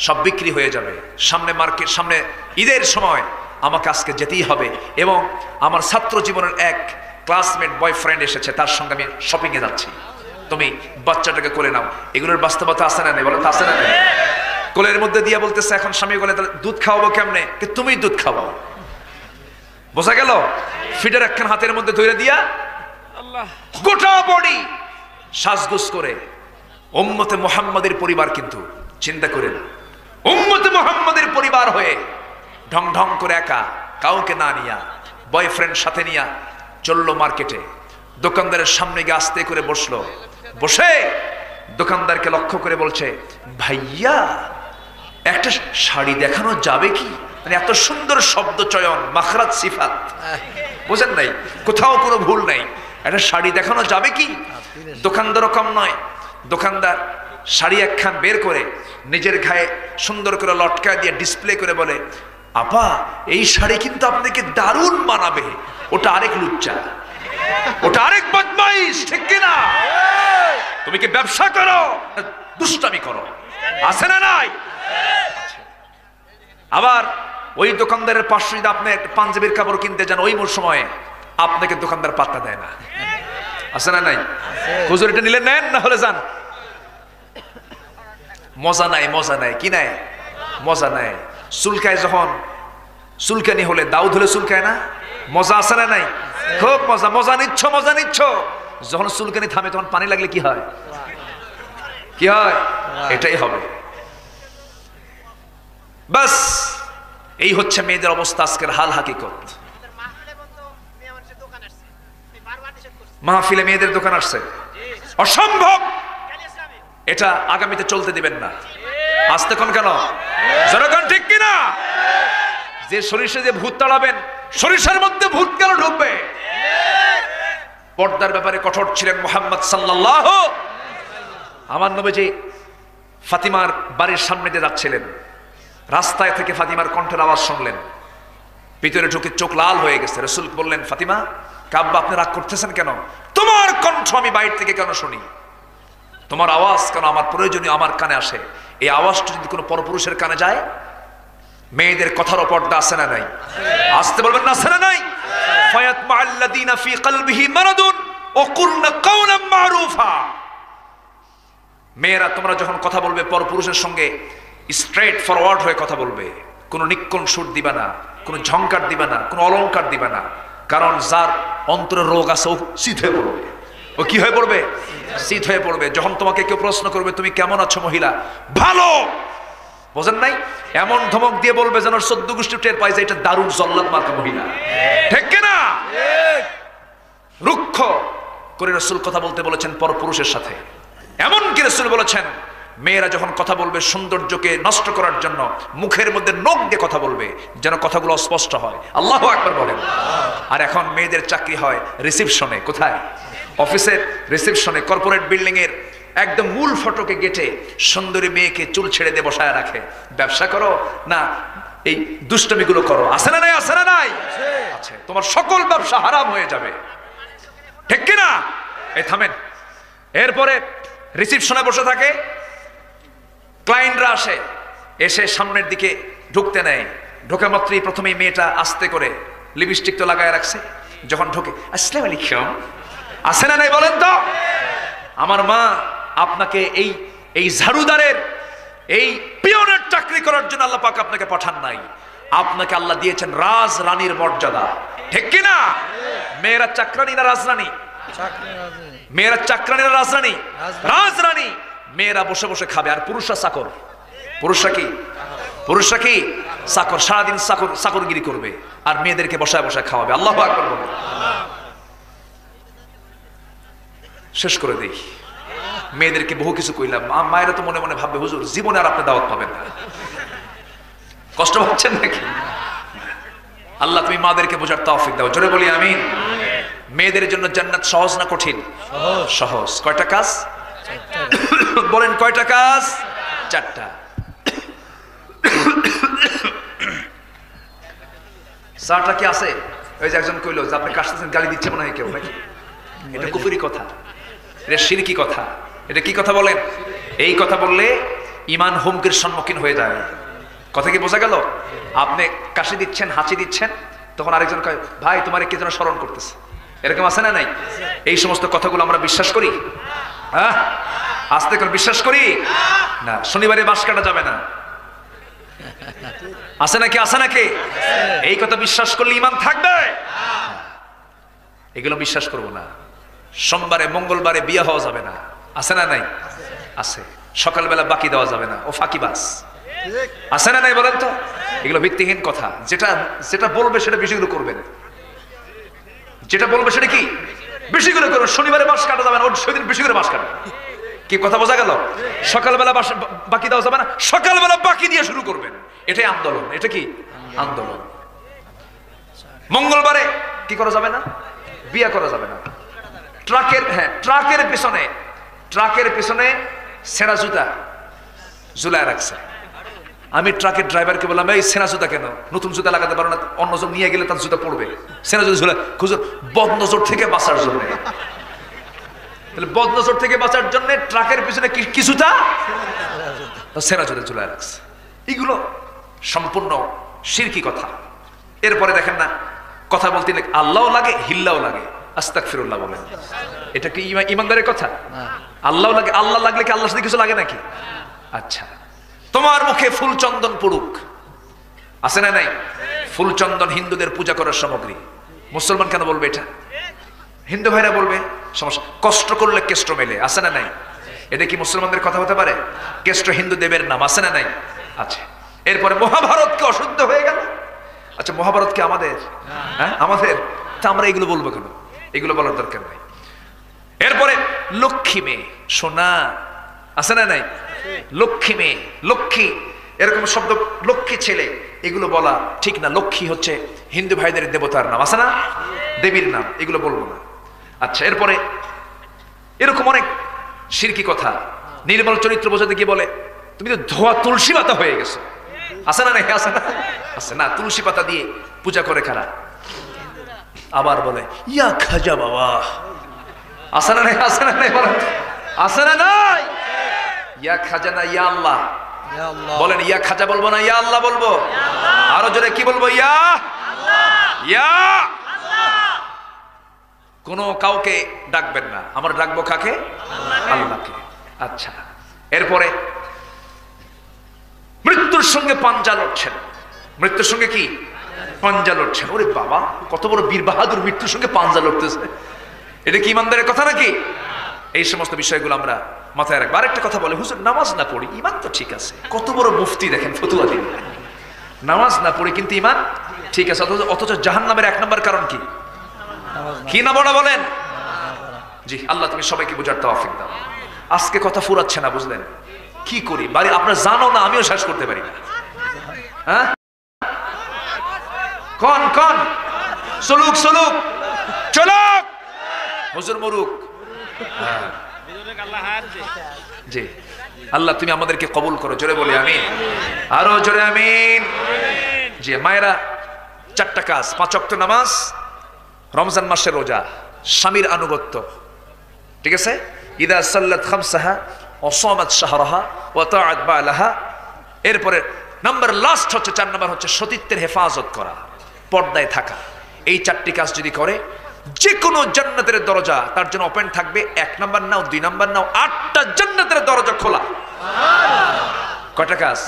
সব বিক্রি হয়ে যাবে। সামনে মার্কেট, সামনে ঈদের সময় আমাকে আজকে যেতেই হবে, এবং আমার ছাত্র জীবনের এক ক্লাসমেট বয়ফ্রেন্ড এসেছে, তার সঙ্গে আমি শপিং এ যাচ্ছি, তুমি বাচ্চাটাকে কোলে নাও। এগুলোর বাস্তবতা আছে না নেই বলো তো, আছে না নেই? কোলের মধ্যে দিয়ে বলতেছে এখন স্বামী বলে দুধ খাওয়াবো কেমনে, তুমি দুধ খাওয়াও। বোঝা গেল? ফিডার একখান হাতের মধ্যে ধরে দিয়া গোটা বডি সাজগোজ করে উম্মতে মুহাম্মাদের পরিবার, কিন্তু চিন্তা করেন উম্মতে মুহাম্মাদের পরিবার হয়ে ঢং ঢং করে একা, কাউকে না নিয়া, বয়ফ্রেন্ড সাথে নিয়া চললো মার্কেটে। দোকানদারের সামনে গিয়ে আস্তে করে বসলো, বসে দোকানদারকে লক্ষ্য করে বলছে, ভাইয়া একটা শাড়ি দেখানো যাবে কি? মানে এত সুন্দর শব্দ চয়ন, মাখরাজ সিফাত, বুঝেন নাই, কোথাও কোনো ভুল নাই। একটা শাড়ি দেখানো যাবে কি? দোকানদারও কম নয়, দোকানদার শাড়ি একখান বের করে নিজের গায়ে সুন্দর করে লটকায় দিয়ে ডিসপ্লে করে বলে, আপা এই শাড়ি কিন্তু আপনাকে দারুণ মানাবে। ওটা আরেক লুচ্চা, ওটা আরেক বদমাইশ, ঠিক কিনা? তুমি কি ব্যবসা করো, দুষ্টামি করো, আছে না নাই? আবার ওই দোকানদারের পাশে যদি আপনি একটা পাঞ্জাবির কাপড় কিনতে যান, ওই সময়ে আপনাকে দোকানদার পাত্তা দেয় না, আছে না নাই? হুজুর এটা নিলে নেন, না হলে যান। মজা নাই, মজা নাই, কি নাই? মজা নাই। চুলকায় যখন, চুলকানি হলে, দাউদ হলে চুলকায় না, মজা আছে না নাই? খুব মজা, মজা নিচ্ছ, মজা নিচ্ছ। যখন চুলকানি থামে তখন পানি লাগলে কি হয়? কি হয়? এটাই হবে। বাস এই হচ্ছে মেয়েদের অবস্থা, আজকের হাল হাকিকত। মাহফিলে মেয়েদের দোকান আসছে, অসম্ভব। এটা আগামীতে চলতে দিবেন না। আসতে কোন কেন? জনগণ ঠিক কিনা? যে সরিষা যে ভূত তাড়াবেন, সরিষার মধ্যে ভূত কেন ঢুকবে? পর্দার ব্যাপারে কঠোর ছিলেন মুহাম্মদ সাল্লাল্লাহু। আমার নবীজি ফাতিমার বাড়ির সামনে দিয়ে যাচ্ছিলেন, রাস্তায় থেকে ফাতিমার কণ্ঠের আওয়াজ শুনলেন, ভিতরে ঢুকে চোখ লাল হয়ে গেছে। রাসূল বললেন, ফাতিমা কাব্বা আপনি রাগ করতেছেন কেন? তোমার কণ্ঠ আমি বাইরে থেকে কেন শুনি? তোমার আওয়াজ কেন আমার প্রয়োজনীয় আমার কানে আসে? এই আওয়াজটা যদি কোনো পরপুরুষের কানে যায়, মেয়েদের কথার পর্দা আছে না নাই? আসতে বলবেন না, আছে না নাই? ফায়াতমা আল্লাযীনা ফী কলবিহি মারাদুন ওয়া কুলনা কাওলাম মারুফা। মেয়েরা তোমরা যখন কথা বলবে পরপুরুষের সঙ্গে স্ট্রেট ফরওয়ার্ড হয়ে কথা বলবে, কোনো নিক্কণ সুর দিবা না, কোনো ঝংকার দিবা না, কোনো অলংকার দিবা না। কারণ যার অন্তরের রোগ আছে ও শীত হয়ে পড়বে। ও কি হয়ে পড়বে? শীত হয়ে পড়বে। যখন তোমাকে কেউ প্রশ্ন করবে তুমি কেমন আছো মহিলা, ভালো, বোঝেন নাই, এমন ধমক দিয়ে বলবে যেন 14 গোষ্ঠী টের পাই যে এটা দারুণ জল্লাদ মার্কা মহিলা, ঠিক কিনা? রুক্ষ করে রাসূল কথা বলতে বলেছেন পরপুরুষের সাথে। এমনকি রাসূল বলেছেন মেয়েরা যখন কথা বলবে সৌন্দর্যকে নষ্ট করার জন্য মুখের মধ্যে নখ দিয়ে কথা বলবে, যেন কথাগুলো অস্পষ্ট হয়। আল্লাহু আকবার বলেন। আর এখন মেয়েদের চাকরি হয় রিসেপশনে। কোথায়? অফিসের রিসেপশনে, কর্পোরেট বিল্ডিং এর একদম মূল ফটকে গেটে সুন্দরী মেয়েকে চুল ছেড়ে দিয়ে বসায় রাখে। ব্যবসা করো না এই দুষ্টমিগুলো করো, আছে না নাই? আছে না নাই? আছে। তোমার সকল ব্যবসা হারাম হয়ে যাবে, ঠিক কিনা? এই থামেন। এরপরে রিসেপশনে বসে থাকে, ক্লায়েন্টরা আসে, এসে সামনের দিকে ঢুকতে নেয়। ঢোকা মাত্রই প্রথমেই মেয়েটা আস্তে করে লিপস্টিক তো লাগায় রাখছে, যখন ঢোকে আসসালামু আলাইকুম, আছে না নাই বলেন তো? আমার মা আপনাকে এই ঝাড়ুদারের, এই পিয়নের চাকরি করার জন্য আল্লাহ পাক আপনাকে পাঠান নাই। আপনাকে আল্লাহ দিয়েছেন রাজ রানীর মর্যাদা, ঠিক কিনা? মেয়েরা চাকরানী না রাজরানী? মেয়েরা চাকরানী না রাজরানী? রাজরানী। মেয়েরা বসে বসে খাবে, আর পুরুষরা চাকর। পুরুষরা কি? পুরুষরা কি? চাকর। সারাদিন চাকরগিরি করবে আর মেয়েদেরকে বসায় বসায় খাওয়াবে। আল্লাহু আকবার বলবে। শেষ করে দেই, মেয়েদেরকে বহু কিছু কইলাম, মায়েরা তো মনে মনে ভাববে হুজুর জীবনে আর আপনি দাওয়াত পাবেন না। কষ্ট পাচ্ছেন নাকি? আল্লাহ তুমি মাদেরকে বোঝার তৌফিক দাও, জোরে বলি আমিন। মেয়েদের জন্য জান্নাত সহজ না কঠিন? সহজ। কয়টা কাজ বলেন? কয়টা কাজ? 4টা। চারটা কি আছে? ওই যে একজন কইলো যে আপনি কাশতেছেন, গালি দিচ্ছে মনে হয় কেউ, নাকি? এটা কুফরি কথা, এটা শিরকি কথা। এটা কি কথা বলেন? এই কথা বললে ঈমান হুমকির সম্মুখীন হয়ে যায়। কথা কি বোঝা গেল? আপনি কাশি দিচ্ছেন, হাঁচি দিচ্ছেন, তখন আরেকজন কয় ভাই তোমার কে যেন স্মরণ করতেছে, এরকম আছে না নাই? এই সমস্ত কথাগুলো আমরা বিশ্বাস করি? হ্যাঁ, আস্তে করে বিশ্বাস করি না। শনিবারে বাঁশ কাটা যাবে না, আছে নাকি? আছে নাকি? এই কথা বিশ্বাস করলে ইমান থাকবে? এগুলো বিশ্বাস করব না। সোমবারে মঙ্গলবারে বিয়ে হওয়া যাবে না, আছে না নাই? আছে। সকালবেলা বাকি দেওয়া যাবে না, ও ফাঁকিবাজ, আছে না নাই বলেন তো? এগুলো ভিত্তিহীন কথা। যেটা যেটা বলবে সেটা বেশি করে করবেন, যেটা বলবে সেটা কি বেশি করে করবেন। শনিবারে বাঁশ কাটা যাবে না, ওর সেদিন বেশি করে বাঁশ কাটবে। কি কথা বোঝা গেল? সকালবেলা বাকি দেওয়া যাবে না, সকালবেলা বাকি দিয়ে শুরু করবেন। এটাই আন্দোলন। এটা কি আন্দোলন? মঙ্গলবারে কি করা যাবে না? বিয়ে করা যাবে না। ট্রাকের পিছনে সেরা জুতা ঝুলায় রাখছে। আমি ট্রাকের ড্রাইভারকে বললাম এই সেনা জুতা কেন, নতুন জুতা লাগাতে পারো না? অন্যজন নিয়ে গেলে তার জুতা পড়বে। সেনা জুতা ঝুলা খুঁজুর, বদনজর থেকে বাঁচার জন্য। তাহলে বদনজর থেকে বাঁচার জন্য ট্রাকের পিছনে কি জুতা? সেনা জুতা ঝুলায় রাখছে। এগুলো সম্পূর্ণ শিরকি কথা। এরপরে দেখেন না, কথা বলতে আল্লাহও লাগে, হিল্লাও লাগে। আস্তাগফিরুল্লাহ বলেন, এটা কি ইমানদারের কথা? আল্লাহ লাগে। আল্লাহ লাগলে কি আল্লাহর সাথে কিছু লাগে নাকি? আচ্ছা, তোমার মুখে ফুল চন্দন পড়ুক, আছে না নাই? ফুল চন্দন হিন্দুদের পূজা করার সামগ্রী। মুসলমান কেন বলবে এটা? হিন্দু ভাইরা বলবে সমস্যা। কষ্ট করলে কেষ্ট মেলে, আছে না নাই? এটা কি মুসলমানদের কথা হতে পারে? কেষ্ট হিন্দু দেবের নাম, আছে না নাই? আছে। এরপরে মহাভারতকে অশুদ্ধ হয়ে গেল। আচ্ছা, মহাভারত কি আমাদের? হ্যাঁ, আমাদের। তা আমরা এগুলো বলবো কেন? এগুলো বলার দরকার নাই। এরপরে লক্ষ্মী মেয়ে, সোনা, আছে না নাই? লক্ষ্মী মেয়ে, লক্ষ্মী, এরকম শব্দ, লক্ষ্মী ছেলে, এগুলো বলা ঠিক না। লক্ষ্মী হচ্ছে হিন্দু ভাইদের দেবতার নাম, আছে না? দেবীর নাম, এগুলো বলবো না। আচ্ছা, এরপরে এরকম অনেক শিরকি কথা। নির্মল চরিত্র বোঝাতে গিয়ে বলে তুমি তো ধোয়া তুলসী পাতা হয়ে গেছো, আছে না নাই? আছে না? আছে না? তুলসী পাতা দিয়ে পূজা করে কারা? আবার বলে ইয়া খাজা বাবা, আছে না নাই? আছে না নাই? বলেন, আছে না নাই? ইয়া খাজা না ইয়া আল্লাহ বলেন। ইয়া খাজা বলবো না, ইয়া আল্লাহ বলবো। আরো জোরে কি বলবো? ইয়া ইয়া। কোনো কাউকে ডাকবেন না, আমরা ডাকবো কাকে? আল্লাহকে। আচ্ছা, এরপরে মৃত্যুর সঙ্গে পাঞ্জা লড়ছেন। মৃত্যুর সঙ্গে কি পাঞ্জা লড়ছেন? ওরে বাবা, কত বড় বীর বাহাদুর মৃত্যুর সঙ্গে পাঞ্জা লড়তেছে। এটা কি ইমানদারের কথা নাকি? এই সমস্ত বিষয়গুলো আমরা মাথায় রাখবো। আরেকটা কথা বলে, হুজুর নামাজ না পড়ি ইমান তো ঠিক আছে। কত বড় মুফতি দেখেন ফতুয়া দিন, নামাজ না পড়ি কিন্তু ইমান ঠিক আছে। অথচ জাহান্নামের 1 নম্বর কারণ কি? কি না বলা বলেন? জি, আল্লাহ তুমি সবাইকে বুঝার তৌফিক দাও। আজকে কথা ফুরাচ্ছে না, বুঝলেন? কি করি বাড়ি, আপনার জানো না, আমিও শেষ করতে পারি না। হ্যাঁ, কোন কোন চলুক চলুক চলুক, হুজুর মরুক। জি, আল্লাহ তুমি আমাদেরকে কবুল করো। জোরে বলি আমিন, আরো জোরে আমিন। জি, মায়েরা 4টা কাজ: 5 ওয়াক্ত নামাজ, রমজান মাসের রোজা, স্বামীর আনুগত্য, ঠিক আছে? ইদা সাল্লাত খামসাহা ওয়া সামাত শাহরাহা ওয়া তাআত বালাহা। এরপরে নাম্বার লাস্ট হচ্ছে 4 নাম্বার হচ্ছে সতীত্বের হেফাজত করা, পর্দায় থাকা। এই 4টি কাজ যদি করে, যে কোনো জান্নাতের দরজা তার জন্য ওপেন থাকবে। 1 নাম্বার নাও, 2 নাম্বার নাও, 8টা জান্নাতের দরজা খোলা। কয়টা কাজ?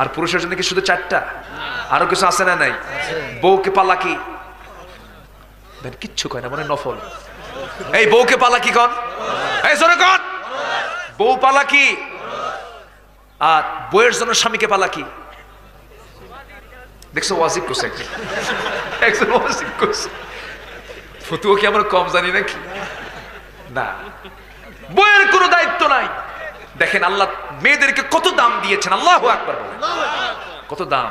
আর পুরুষের জন্য কি শুধু 4টা? আরো কিছু আছে না নাই? বউকে পালাকি, কিচ্ছু কয় না, মনে নফল। এই বউকে পালাকি কন, এই জোরে কন। বউ পালাকি। আর বউয়ের জন্য স্বামীকে পালাকি। দেখছো, ওয়াজিব করছে একজন, ওয়াজিব করছে। ফতুয়া কি আমরা কম জানি নাকি? না, বউয়ের কোনো দায়িত্ব নাই। দেখেন আল্লাহ মেয়েদেরকে কত দাম দিয়েছেন, আল্লাহু আকবার বলেন। কত দাম,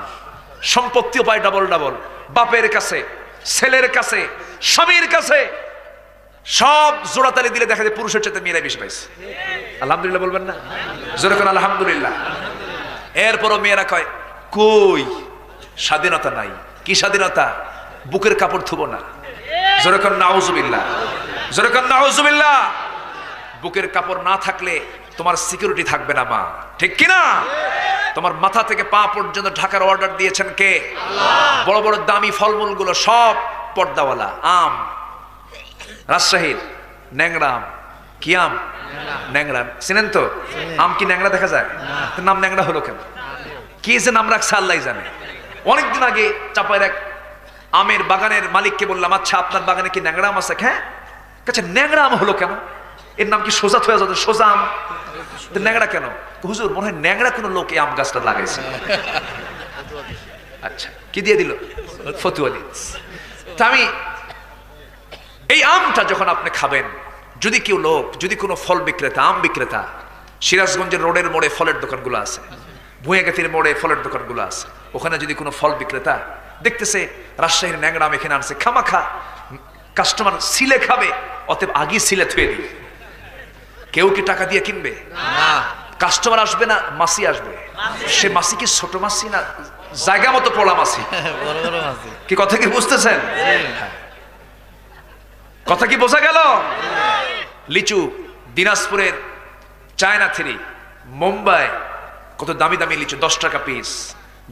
সম্পত্তিও পায় ডাবল ডাবল, বাপের কাছে, ছেলের কাছে, স্বামীর কাছে। সব জোড়াতালি দিলে দেখা যায় পুরুষের চাইতে মেয়েরাই বেশি পাইছে। আলহামদুলিল্লাহ বলবেন না? জোরে কোন আলহামদুলিল্লাহ। এরপরও মেয়েরা কয় কই স্বাধীনতা নাই। কি স্বাধীনতা? বুকের কাপড় থুবো না। জোরে কোন নাউজুবিল্লাহ, জোরে কোন নাউজুবিল্লাহ। বুকের কাপড় না থাকলে তোমার সিকিউরিটি থাকবে না মা, ঠিক কিনা? তোমার মাথা থেকে পা পর্যন্ত ঢাকার অর্ডার দিয়েছেন কে? আল্লাহ। বড় বড় দামি ফলমূলগুলো সব পর্দাওয়ালা। আম, রাজশাহীর ন্যাংরা আম। কি আম? ন্যাংরা। চিনেন তো? আম কি ন্যাংরা দেখা যায়? নাম ন্যাংরা হলো কেন? কি যে নাম রাখছে আল্লাহ জানে। অনেকদিন আগে চাপায়ের এক আমের বাগানের মালিককে বললাম, আচ্ছা আপনার বাগানে কি ন্যাংরা আম আছে? হ্যাঁ। কাছে ন্যাংরা আম হলো কেন? এর নাম কি সোজা থয়া যাবে? সোজা আম, ন্যাংরা কেন? হুজুর মনে হয় ন্যাংরা কোনো লোক এই আম গাছটা লাগাইছে। আচ্ছা, কি দিয়ে দিল? ফতুয়া দিয়েছে। তা আমি এই আমটা যখন আপনি খাবেন, যদি কেউ লোক, যদি কোনো ফল বিক্রেতা, আম বিক্রেতা, সিরাজগঞ্জের রোডের মোড়ে ফলের দোকানগুলো আছে, ভুঁইয়াগাতির মোড়ে ফলের দোকানগুলো আছে, ওখানে যদি কোনো ফল বিক্রেতা দেখতেছে রাজশাহীর ন্যাংরা আম এখানে আনছে, খামাখা কাস্টমার সিলে খাবে, অতএব আগে সিলে থুয়ে দিবে। কেউ কি টাকা দিয়ে কিনবে? না। কাস্টমার আসবে না, মাসি আসবে। সে মাসি কি ছোট মাসি না জায়গা মতো পড়া মাসি? কি কথা কি বুঝতেছেন? কথা কি বোঝা গেল? লিচু দিনাজপুরের চায়না থ্রি, মুম্বাই কত দামি দামি লিচু, 10 টাকা পিস।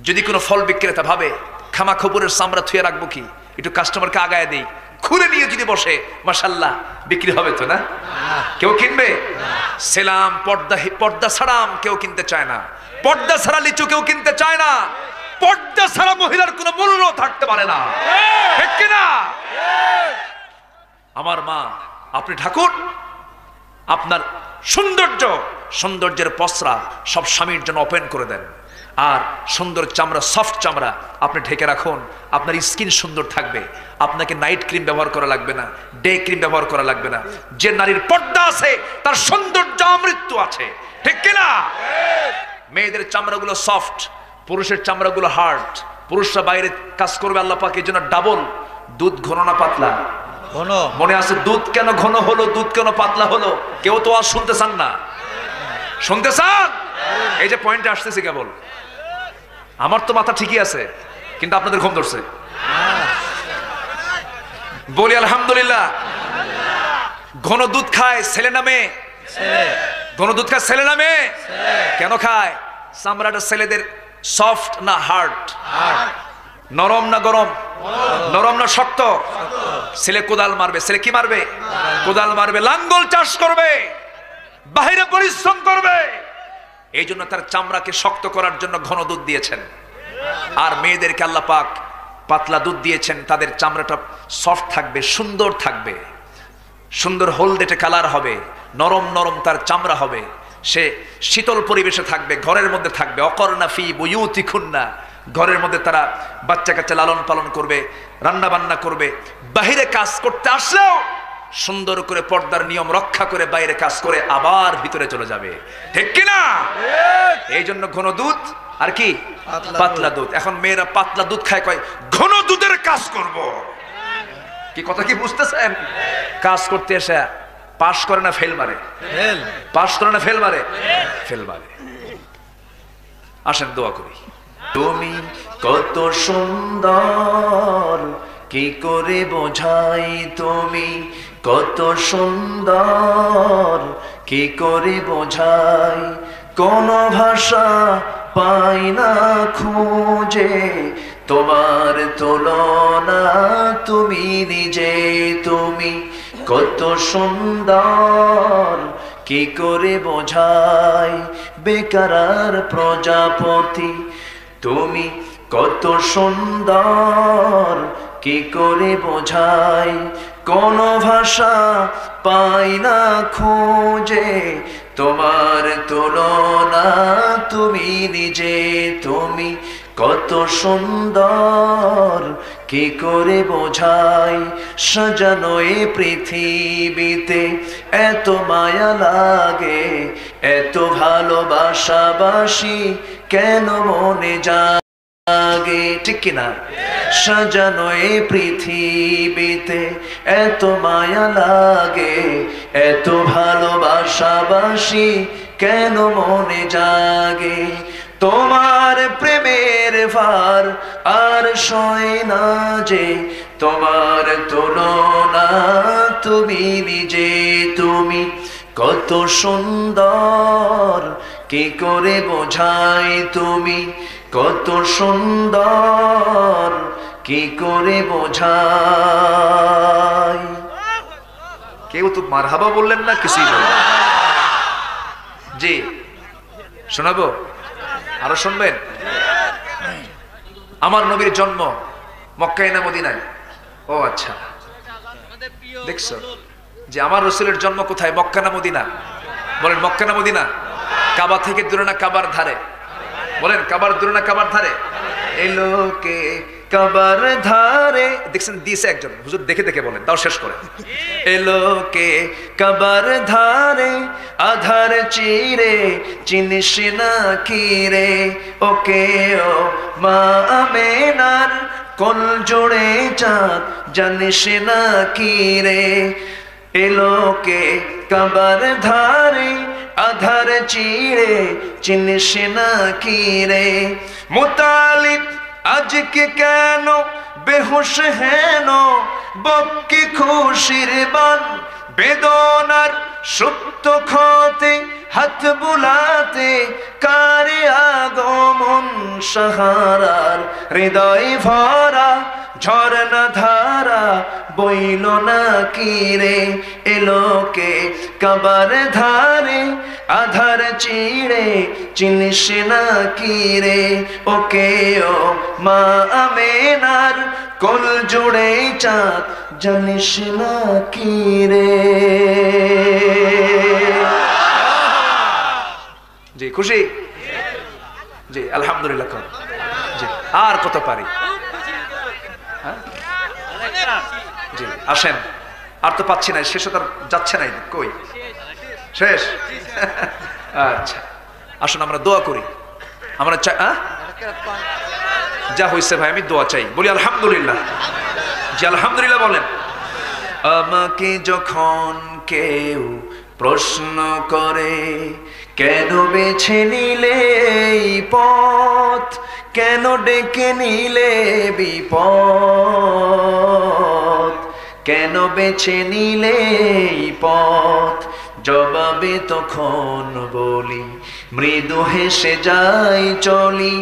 যদি কোনো ফল বিক্রেতা ভাবে খামা খবরের চামড়া থুয়ে রাখবো কি, একটু কাস্টমারকে আগায় দেই, খুলে নিয়ে যদি বসে, মাশাল্লাহ বিক্রি হবে তো না? কেউ কিনবে? সেলাম পর্দা ছাড়া আম কেউ কিনতে চায় না, পর্দা ছাড়া লিচু কেউ কিনতে চায় না, পর্দা ছাড়া মহিলার কোনো মূল্য থাকতে পারে না, ঠিক কিনা? আমার মা, আপনি ঠাকুর আপনার সৌন্দর্যের পসরা সব স্বামীর জন্য ওপেন করে দেন, আর সুন্দর চামড়া, সফট চামড়া আপনি ঢেকে রাখুন, আপনার স্কিন সুন্দর থাকবে, আপনাকে নাইট ক্রিম ব্যবহার করা লাগবে না, ডে ক্রিম ব্যবহার করা লাগবে না। যে নারীর পর্দা আছে তার সৌন্দর্য আমৃত্যু আছে, ঠিক কিনা? মেয়েদের চামড়াগুলো সফট, পুরুষের চামড়াগুলো হার্ড। পুরুষরা বাইরে কাজ করবে, আল্লাহ পাক এই জন্য ডাবল। দুধ ঘন না পাতলা? ঘন। মনে আছে দুধ কেন ঘন হলো, দুধ কেন পাতলা হলো? কেউ তো আর শুনতে চান না। শুনতে চান? এই যে পয়েন্টে আসতেছি কেবল। আমার তো মাথা ঠিকই আছে, কিন্তু আপনাদের ঘুম ধরছে। বলি আলহামদুলিল্লাহ। ঘন দুধ খায় ছেলে না মেয়ে? ঘন দুধ খায় ছেলে না মেয়ে? কেন খায়? চামড়াটা ছেলেদের সফট না হার্ড? নরম না গরম? নরম না শক্ত? ছেলে কোদাল মারবে, ছেলে কি মারবে? কোদাল মারবে, লাঙ্গল চাষ করবে, বাহিরে পরিশ্রম করবে। এই জন্য তার চামড়াকে শক্ত করার জন্য ঘন দুধ দিয়েছেন। আর মেয়েদেরকে আল্লাহ পাক পাতলা দুধ দিয়েছেন, তাদের চামড়াটা সফট থাকবে, সুন্দর থাকবে, সুন্দর হলদেটে কালার হবে, নরম নরম তার চামড়া হবে, সে শীতল পরিবেশে থাকবে, ঘরের মধ্যে থাকবে। অকর্ণা ফি বুয়ুতিকুন্না, ঘরের মধ্যে তারা বাচ্চা কাচ্চা লালন পালন করবে, রান্না বান্না করবে। বাহিরে কাজ করতে আসলেও সুন্দর করে পর্দার নিয়ম রক্ষা করে বাইরে কাজ করে আবার ভিতরে চলে যাবে, ঠিক কিনা? এই জন্য ঘন দুধ আর কি পাতলা দুধ। এখন মেয়েরা পাতলা দুধ খায়, কয় ঘন দুধের কাজ করব। কি কথা কি বুঝতেছেন? কাজ করতে এসে পাস করে না ফেল মারে? পাস করে না ফেল মারে? ফেল মারে। আসেন দোয়া করি। তুমি কত সুন্দর, কি করে বোঝাই? তুমি কত সুন্দর, কি করে বোঝাই? কোন ভাষা পাই না খুঁজে তোমার তুলনা, তুমি নিজে। তুমি কত সুন্দর, কি করে বোঝাই? বেকারার প্রজাপতি, তুমি কত সুন্দর, কি করে বোঝাই? কোন ভাষা পাই না খুঁজে তোমার তুলনা, তুমি নিজে। তুমি কত সুন্দর, কি করে বোঝাই? সাজানো এ পৃথিবীতে এত মায়া লাগে, এত ভালোবাসাবাসি কেন মনে জাগে, ঠিক কিনা? সাজানো এ পৃথিবীতে এত মায়া লাগে, এত ভালোবাসাবাসি কেন মনে জাগে? তোমার প্রেমের ভার আর সয় না যে, তোমার তুলনা তুমি নিজে। তুমি কত সুন্দর, কি করে বোঝাই তুমি কত সুন্দর, কি করে বোঝাই। কেউ তো মারহাবা বললেন না, কিছুই বললেন। জি শোনাবো, আরো শুনবেন। আমার নবীর জন্ম মক্কায় না মদিনায়? ও আচ্ছা, দেখছো যে আমার রসুলের জন্ম কোথায়, মক্কা না মদিনা? বলেন মক্কা না মদিনা? কাবা থেকে দূরে না কাবার ধারে? বলেন কাবার দূরে না কাবার ধারে? এলোকে কাবার ধারে, দেখছেন দিয়েছে একজন হুজুর, দেখে দেখে বলেন, তাও শেষ করেন। এলোকে কাবার ধারে আধার চিরে, চিনিস না কি রে, ওকে ও মা আমেনার কোল জোড়ে চাঁদ, জানিস না কি রে। এলোকে কাবার ধারে আধার চিরে, চিনিস না কি রে। মুতালিব আজকে কেন বেহুশ হেন, বক্কি খুশির বান, বেদনার সুপ্ত ক্ষতে হাত বুলাতে, কারে আগমন সাহারার হৃদয় ভরা, ঝরনা ধারা বইল না কি রে। এলোকে কাবার ধারে আধার চিড়ে, চিনিস না কি রে, ওকে ও মা আমেনার কোল জোড়ে চাঁদ, জানিস না কি রে। জি খুশি? জি আলহামদুলিল্লাহ। জি আর কত পারি? জি আসেন, আর তো পাচ্ছি না, শেষে তার যাচ্ছে না, কই শেষ? আচ্ছা আসুন আমরা দোয়া করি। আমরা যা হয়েছে ভাই আমি দোয়া চাই, বলি আলহামদুলিল্লাহ। জি আলহামদুলিল্লাহ বলেন। আমাকে যখন কেউ প্রশ্ন করে, কেন বেছে নিলে এই পথ, কেন ডেকে নিলে বিপদ, কেন বেছে নিলে এই পথ, জবাবে তখন বলি মৃদু হেসে যাই চলি,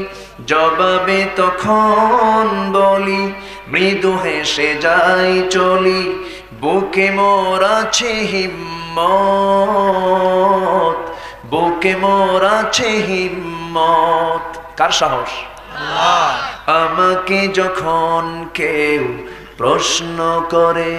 জবাবে তখন বলি মৃদু হেসে যাই চলি। বুকে মোর আছে হিম্মত, বুকে মোর আছে হিম্মত। কার সাহস? আমাকে যখন কেউ প্রশ্ন করে।